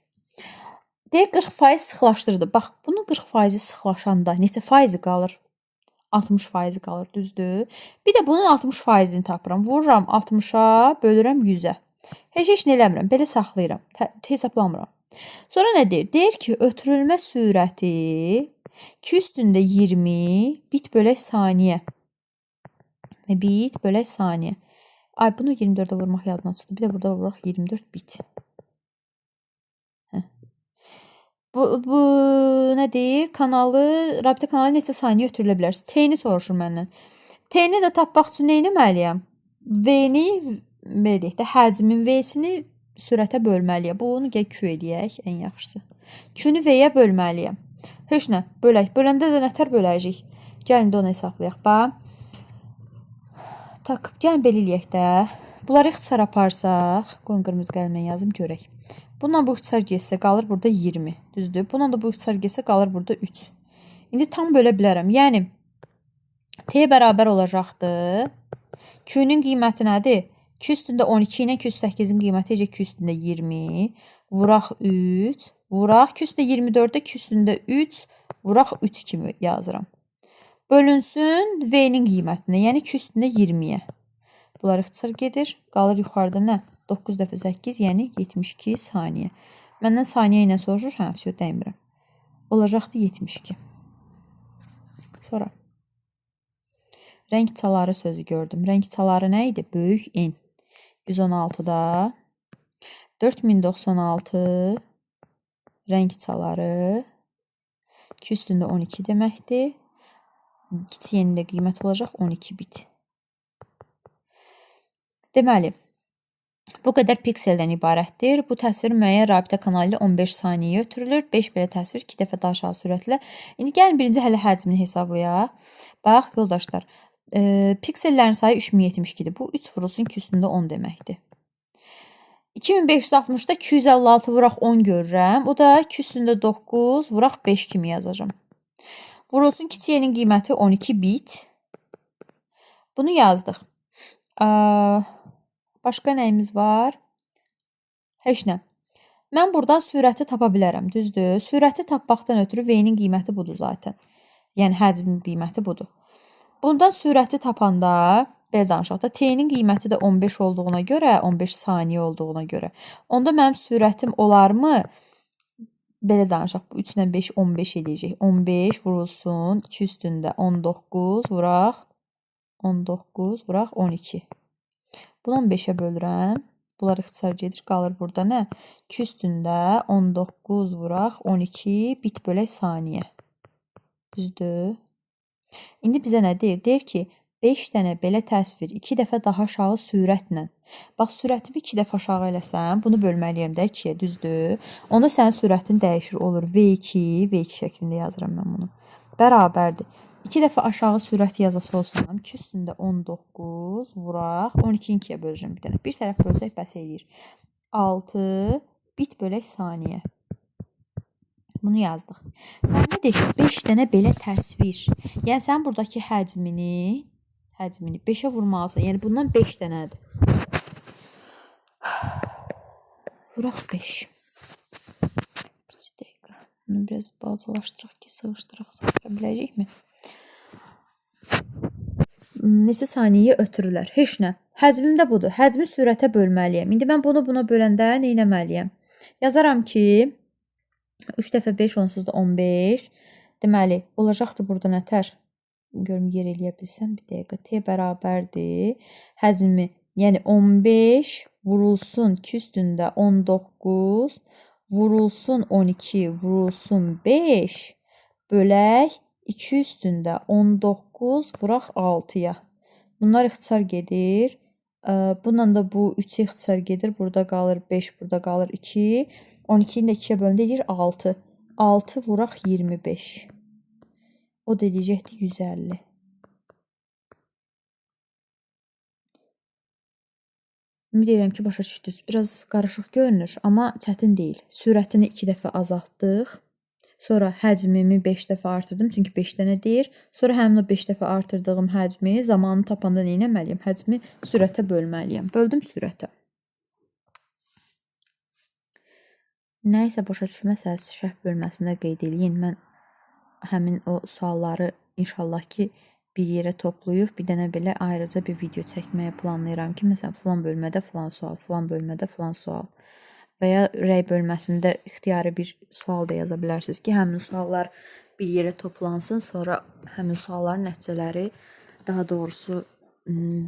Deyir 40% sıxlaşdırdı. Bax, bunun 40% sıxlaşanda neçə faizi qalır? 60% qalır, düzdür? Bir də bunun 60%-ni tapıram. Vururam 60-a, bölürəm 100-ə. Heç nə eləmirəm, belə saxlayıram. Hesablamıram. Sonra nə deyir? Deyir ki, ötürülmə sürəti 2 üstündə 20 bit bölək saniyə. Bit bölək saniyə. Ay, bunu 24-ə vurmaq yadına çıxdı. Bir də burada vuraq 24 bit. Bu nə deyir? Rabitə kanalı neçə saniyə ötürülə bilər? T-ni soruşur məndən. T-ni də tapmaq üçün nə etməliyəm? V-ni, belə deyək də, həcmin V-sini sürətə bölməliyəm. Bunu gəl Q eləyək, ən yaxşısı. Q-ni V-yə bölməliyəm. Heç nə, bölək. Böləndə də nətər böləcəyik? Gəlin də onu hesablayaq. Bax. Tak, gəlin belə eləyək də. Bunları ixtisar aparsaq, qoyun qırmızı qələmlə yazım, görək. Bununla bu ixtisar getsə qalır burada 20, düzdür? Bununla da bu ixtisar getsə qalır burada 3. İndi tam bölə bilərəm. Yəni T bərabər olacaqdır. Q-nin qiyməti nədir? 2 üstündə 12 ilə 208-in qiyməti 2 üstündə 20. Vuraq 3. Vuraq 2 üstündə 24-də 2 üstündə 3. Vuraq 3 kimi yazıram. Bölünsün V-nin qiymətinə, yəni 2 üstündə 20-yə. Bunlar ixtisar gedir. Qalır yuxarıda nə? 9 dəfə 8, yəni 72 saniyə. Məndən saniyə ilə soruşur. Hə, все, dəymirəm. Olacaqdı 72. Sonra. Rəng çaları sözü gördüm. Rəng çaları nə idi? Böyük N. 116-da 4096 rəng çaları 2 üstündə 12 deməkdir. Kiçik N-də qiymət olacaq 12 bit. Deməli, bu qədər pikseldən ibarətdir. Bu təsvir müəyyən rabitə kanalı ilə 15 saniyəyə ötürülür. 5 belə təsvir 2 dəfə daha aşağı sürətlə. İndi gəlin birinci hələ həcmini hesablayaq. Bax, yoldaşlar, piksellərin sayı 3072-dir. Bu 3 vurulsun 2 üstündə 10 deməkdir. 2560-da 256 vuraq 10 görürəm. O da 2 üstündə 9 vuraq 5 kimi yazacağım. Vurulsun kiçik N-in qiyməti 12 bit. Bunu yazdıq. Başqa nəyimiz var? Heç nə. Mən buradan sürəti tapa bilərəm, düzdür? Sürəti tapmaqdan ötürü V-nin qiyməti budur zaten. Yəni həcmin qiyməti budur. Bundan sürəti tapanda, belə danışaq da, T-nin qiyməti də 15 olduğuna görə, 15 saniyə olduğuna görə, onda mənim sürətim olarmı? Belə danışaq, bu 3 ilə 5, 15 eləyəcək. 15 vurulsun, 2 üstündə 19 vuraq, 19 vuraq 12. Bunu 15-ə bölürəm. Bunlar ixtisar gedir. Qalır burada nə? 2 üstündə 19 vuraq 12 bit bölək saniyə. Düzdür? İndi bizə nə deyir? Deyir ki, 5 dənə belə təsvir 2 dəfə daha aşağı sürətlə. Bax, sürətimi 2 dəfə aşağı eləsəm, bunu bölməliyəm də 2-yə, düzdür? Onda sənin sürətin dəyişir. Olur V2, V2 şəklində yazıram mən bunu. Bərabərdir. 2 dəfə aşağı sürət yazası olsam, 2 üstündə 19 vuraq, 12-ni 2-yə böləcəm bir dənə. Bir tərəf bölsək bəs eləyir. 6 bit bölək saniyə. Bunu yazdıq. Sən nə deyir? 5 dənə belə təsvir. Yəni sən buradakı həcmini 5-ə vurmalısan. Yəni bundan 5 dənədir. Vuraq 5. Bir dəqiqə. Bunu biraz balacalaşdıraq ki, sığışdıraq biləcəkmi? Neçə saniyəyə ötürürlər? Heç nə. Həcmim də budur. Həcmi sürətə bölməliyəm. İndi mən bunu buna böləndə nə etməliyəm? Yazaram ki, 3 dəfə 5 onsuz da 15. Deməli, olacaqdır burada nətər? Görüm yer eləyə bilsəm bir dəqiqə. T bərabərdir. Həcmi, yəni 15 vurulsun 2 üstündə 19 vurulsun 12 vurulsun 5 bölək 2 üstündə 19 vuraq 6-ya. Bunlar ixtisar gedir. Bununla da bu 3 ixtisar gedir. Burada qalır 5, burada qalır 2. 12-ni də 2-yə bölündə edir 6. 6 vuraq 25. O da eləyəcəkdir 150. Ümid edirəm ki, başa düşdünüz. Biraz qarışıq görünür, amma çətin deyil. Sürətini 2 dəfə azaltdıq. Sonra həcmimi 5 dəfə artırdım, çünki 5 dənə deyir. Sonra həmin o 5 dəfə artırdığım həcmi zamanı tapanda nə etməliyəm? Həcmi sürətə bölməliyəm. Böldüm sürətə. Nə isə başa düşməsəz, şərh bölməsində qeyd eləyin. Mən həmin o sualları inşallah ki bir yerə toplayıb bir dənə belə ayrıca bir video çəkməyə planlayıram ki, məsələn, filan bölmədə filan sual, filan bölmədə filan sual. Və ya rəy bölməsində ixtiyari bir sual da yaza bilərsiniz ki, həmin suallar bir yerə toplansın, sonra həmin sualların nəticələri, daha doğrusu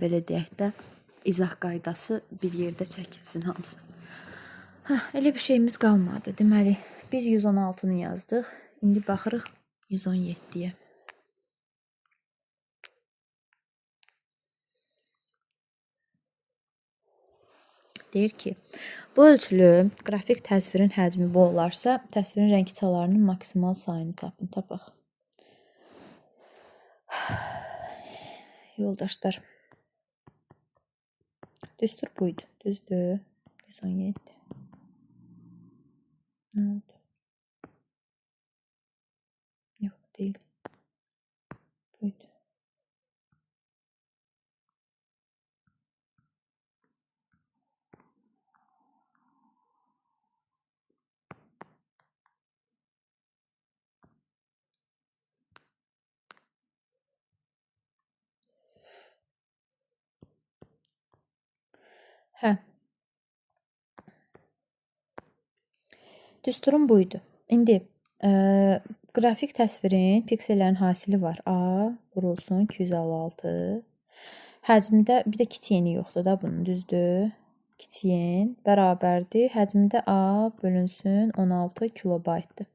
belə deyək də, izah qaydası bir yerdə çəkilsin hamısı. Elə bir şeyimiz qalmadı. Deməli, biz 116-nı yazdıq. İndi baxırıq 117-yə. Deyir ki, bu ölçülü qrafik təsvirin həcmi bu olarsa, təsvirin rəng çalarının maksimal sayını tapın. Tapaq. Yoldaşlar. Düstur buydu. Düzdür. 117. Nə oldu? Yox, deyil. Buydu. Hə. Düsturum buydu. İndi qrafik təsvirin piksellərin hasili var. A vurulsun 256. Həcmdə bir də kiçik yeni yoxdur da bunun, düzdür? Kiçik yen bərabərdir. Həcmdə A bölünsün 16 kilobaytdır.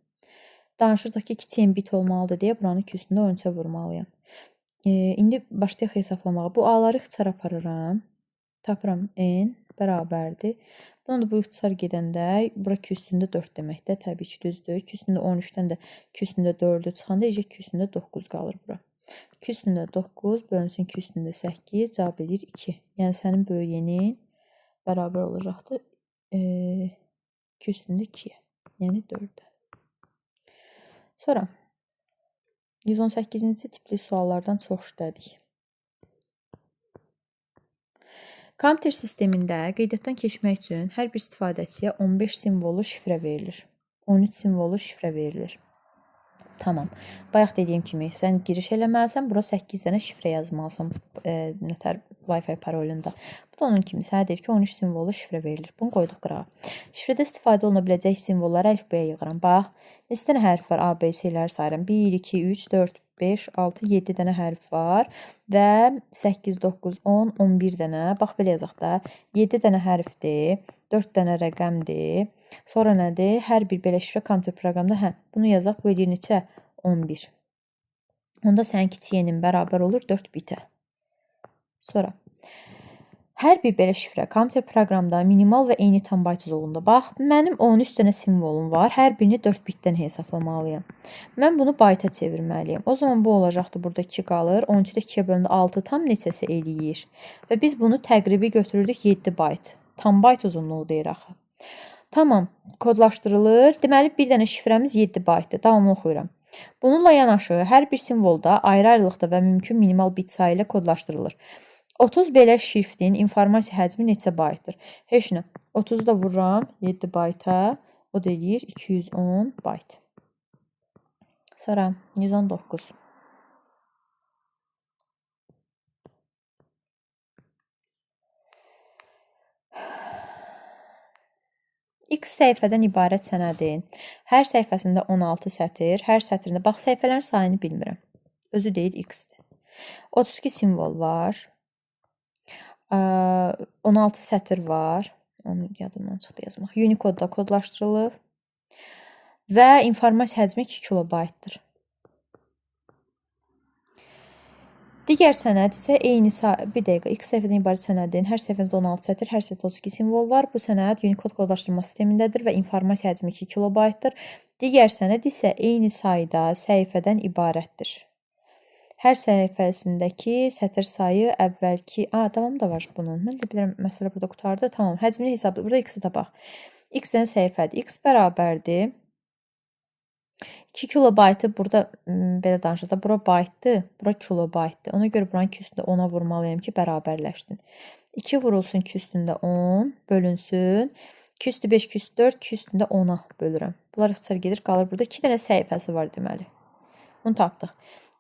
Danışırdıq ki, kiçik yen bit olmalıdır deyə buranı 2 üstündə 13-ə vurmalıyam. İndi başlayaq hesablamağa. Bu A-ları ixtisar aparıram. Tapıram n bərabərdir. Bundan da bu ixtisar gedəndə bura 2 üstündə 4 deməkdə, təbii ki, düzdür. 2 üstündə 13-dən də 2 üstündə 4-ü çıxanda 2 üstündə 9 qalır bura. 2 üstündə 9 bölünsün 2 üstündə 8 cavab edir 2. Yəni sənin böyüyenin bərabər olacaqdır 2 üstündə 2-yə, yəni 4-ə. Sonra 118-ci tipli suallardan çox işlədik. Kompüter sistemində qeydiyyatdan keçmək üçün hər bir istifadəçiyə 15 simvollu şifrə verilir. 13 simvollu şifrə verilir. Tamam. Bayaq dediyim kimi, sən giriş eləməlisən, bura 8 dənə şifrə yazmalısan nətər Wi-Fi parolunda. Bu da onun kimi, sənə deyir ki, 13 simvollu şifrə verilir. Bunu qoyduq qırağa. Şifrədə istifadə oluna biləcək simvolları əlifbəyə yığıram. Bax, neçə dənə hərf var? A, B, C-ləri sayıram. 1, 2, 3, 4, 5, 6, 7 dənə hərf var və 8, 9, 10, 11 dənə. Bax, belə yazaq da. 7 dənə hərfdir, 4 dənə rəqəmdir. Sonra nədir? Hər bir belə şifrə kompüter proqramda, bunu yazaq, bu edir neçə? 11. Onda sənin kiçik yenin bərabər olur 4 bitə. Sonra, hər bir belə şifrə kompüter proqramda minimal və eyni tam bayt uzunluğunda. Bax, mənim 13 dənə simvolum var. Hər birini 4 bitdən hesablamalıyam. Mən bunu bayta çevirməliyim. O zaman bu olacaqdır. Burada 2 qalır. 13-də 2-yə bölündə 6 tam neçəsə eləyir. Və biz bunu təqribi götürürdük 7 bayt. Tam bayt uzunluğu deyir axı. Tamam, kodlaşdırılır. Deməli, bir dənə şifrəmiz 7 baytdır. Davamlı oxuyuram. Bununla yanaşı, hər bir simvolda ayrı-ayrılıqda və mümkün minimal bit sayı ilə kodlaşdırılır. 30 belə şriftin informasiya həcmi neçə baytdır? Heç nə. 30-u da vururam 7 bayta. O da eləyir 210 bayt. Sonra 119. X səhifədən ibarət sənədin hər səhifəsində 16 sətr, hər sətrində, bax, səhifələrin sayını bilmirəm. Özü deyir X-dir. 32 simvol var. 16 sətr var. Onu yadımdan çıxdı yazmaq. Unicode-da kodlaşdırılıb. Və informasiya həcmi 2 kilobaytdır. Digər sənəd isə eyni bir dəqiqə X səhifədən ibarət sənədin hər səhifəsində 16 sətr, hər sətrdə 32 simvol var. Bu sənəd Unicode kodlaşdırma sistemindədir və informasiya həcmi 2 kilobaytdır. Digər sənəd isə eyni sayda səhifədən ibarətdir. Hər səhifəsindəki sətr sayı əvvəlki... davam da var bunun. Mən də bilirəm, məsələ burada qutardı. Tamam, həcmini hesablayır. Burada X-i tapaq. X dənə səhifədir. X bərabərdir. 2 kilobaytı burada belə danışanda bura baytdır, bura kilobaytdır. Ona görə buranın 2 üstündə 10-a vurmalıyam ki, bərabərləşsin. 2 vurulsun 2 üstündə 10, bölünsün. 2 üstü 5, 2 üstü 4, 2 üstündə 10-a bölürəm. Bunlar ixtisar gedir, qalır burada 2 dənə səhifəsi var deməli. Bunu tapdıq.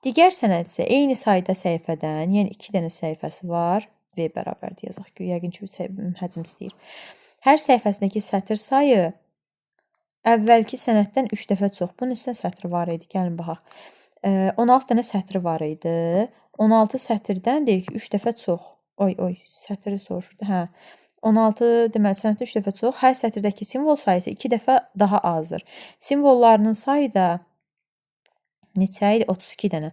Digər sənəd isə eyni sayda səhifədən, yəni 2 dənə səhifəsi var. V bərabərdir yazaq ki, yəqin ki, həcm istəyir. Hər səhifəsindəki sətir sayı əvvəlki sənəddən 3 dəfə çox. Bunun neçə sətri var idi? Gəlin baxaq. 16 dənə sətri var idi. 16 sətirdən deyir ki, 3 dəfə çox. Oy, sətri soruşurdu. Hə. 16 deməli sənəddə 3 dəfə çox. Hər sətirdəki simvol sayısı 2 dəfə daha azdır. Simvollarının sayı da neçə idi? 32 dənə.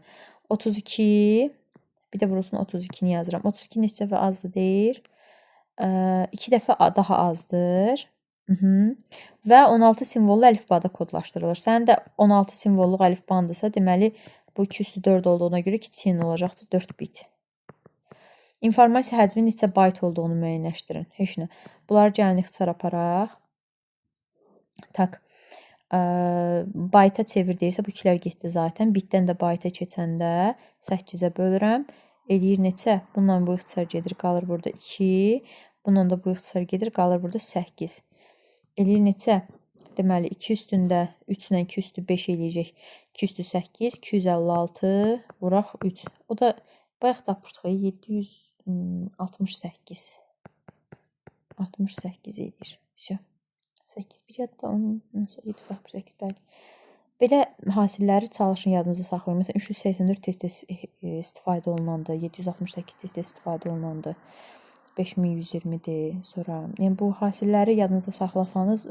32, bir də vurulsun 32-ni yazıram. 32 neçə dəfə azdır deyir. 2 dəfə daha azdır. Və 16 simvollu əlifbada kodlaşdırılır. Sənin də 16 simvolluq əlifbandırsa, deməli bu 2 üstü 4 olduğuna görə kiçiyin olacaqdır 4 bit. İnformasiya həcmi neçə bayt olduğunu müəyyənləşdirin. Heç nə. Bunları gəlin ixtisar aparaq. Tak. Bayta çevir deyirsə, bu 2-lər getdi zaten. Bitdən də bayta keçəndə 8-ə bölürəm. Eləyir neçə? Bununla bu ixtisar gedir, qalır burada 2. Bununla da bu ixtisar gedir, qalır burada 8. Eləyir neçə? Deməli, 2 üstündə 3 ilə 2 üstü 5 eləyəcək. 2 üstü 8, 256, vuraq 3. O da bayaq tapırdıq, 768. 68 eləyir. 8, bir yadda 10, 768, bəli. Belə hasilləri çalışın yadınızda saxlayın. Məsələn, 384 tez-tez istifadə olunandı, 768 tez-tez istifadə olunandı. 5120-dir. Sonra, yəni bu hasilləri yadınızda saxlasanız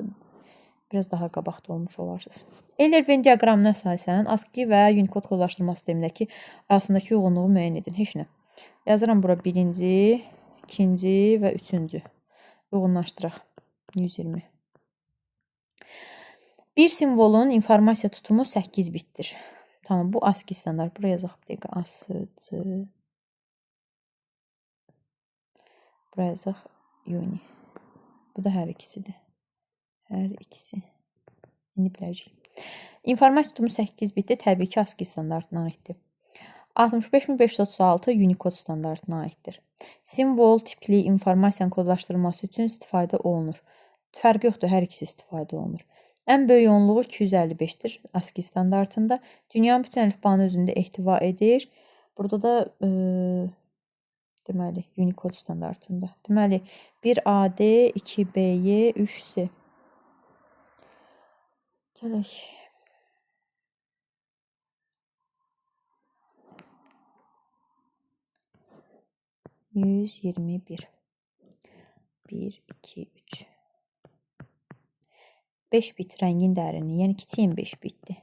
biraz daha qabaqda olmuş olarsınız. Euler-Venn diaqramına əsasən ASCII və Unicode kodlaşdırma sistemindəki arasındakı uyğunluğu müəyyən edin. Heç nə. Yazıram bura 1-ci, 2-ci və 3-cü. Uyğunlaşdıraq. 120. Bir simvolun informasiya tutumu 8 bitdir. Tamam, bu ASCII standart. Buraya yazaq bir dəqiqə. ASCII. Buraya yazaq Uni. Bu da hər ikisidir. Hər ikisi. İndi biləcəyik. İnformasiya tutumu 8 bitdir. Təbii ki, ASCII standartına aiddir. 65536 Unicode standartına aiddir. Simvol tipli informasiyanın kodlaşdırılması üçün istifadə olunur. Fərqi yoxdur, hər ikisi istifadə olunur. Ən böyük yoğunluğu 255-dir ASCII standartında. Dünyanın bütün əlifbanı özündə ehtiva edir. Burada da deməli Unicode standartında. Deməli 1AD, 2BY, 3C. Gələk. %121. 1, 2, 3. 5 bit rəngin dərinliyi, yəni kiçiyin 5 bitdir.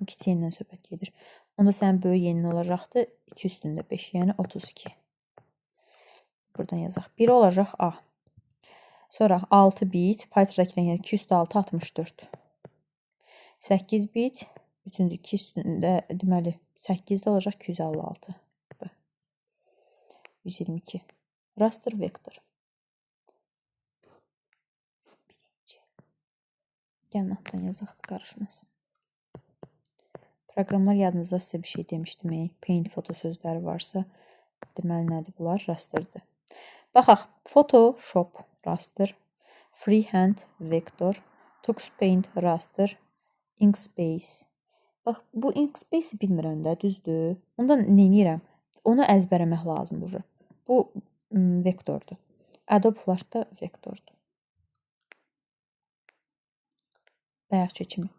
Kiçiyindən söhbət gedir. Onda sənin böyük yenin olacaqdır 2 üstündə 5, yəni 32. Buradan yazaq. 1 olacaq A. Sonra 6 bit, Python-dakı yəni 2 üstü 6, 64. 8 bit, 3-cü 2 üstündə, deməli 8-də olacaq 256. 122. Raster vektor. Gəlin altdan yazaq, qarışmasın. Proqramlar yadınızda sizə bir şey demişdim. Paint foto sözləri varsa, deməli nədir bunlar? Rasterdir. Baxaq. Photoshop raster, freehand vektor, TuxPaint raster, Inkscape. Bax, bu Inkscape-i bilmirəm də, düzdür. Ondan nə edirəm? Onu əzbərləmək lazımdır. Bu vektordur. Adobe Flash-da vektordur. Bayaqçı kimi.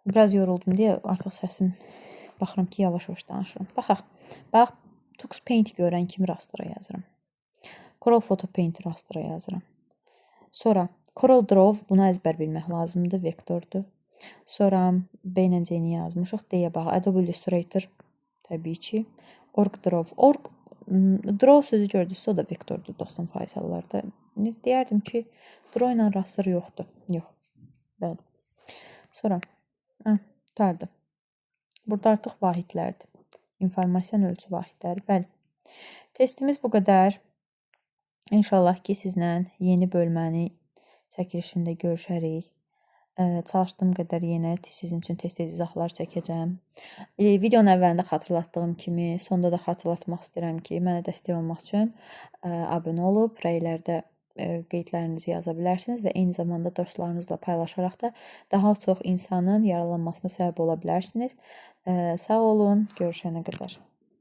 Biraz yoruldum deyə artıq səsim baxıram ki, yavaş-yavaş danışıram. Baxaq. Bax, TuxPaint görən kimi rastıra yazıram. Corel Photo Paint rastıra yazıram. Sonra Corel Draw, buna əzbər bilmək lazımdır, vektordur. Sonra B ilə C-ni yazmışıq. D-yə bax, Adobe Illustrator təbii ki. Org Draw. Draw sözü gördünüzsə, o da vektordur 90% hallarda. Deyərdim ki, Draw ilə raster yoxdur. Yox. Bəli. Sonra tardı. Burada artıq vahidlərdir. İnformasiyanın ölçü vahidləri. Bəli. Testimiz bu qədər. İnşallah ki, sizlə yeni bölməni çəkilişində görüşərik. Çalışdığım qədər yenə sizin üçün tez-tez izahlar çəkəcəm. Videonun əvvəlində xatırlatdığım kimi, sonda da xatırlatmaq istəyirəm ki, mənə dəstək olmaq üçün abunə olub, rəylərdə qeydlərinizi yaza bilərsiniz və eyni zamanda dostlarınızla paylaşaraq da daha çox insanın yaralanmasına səbəb ola bilərsiniz. Sağ olun, görüşənə qədər.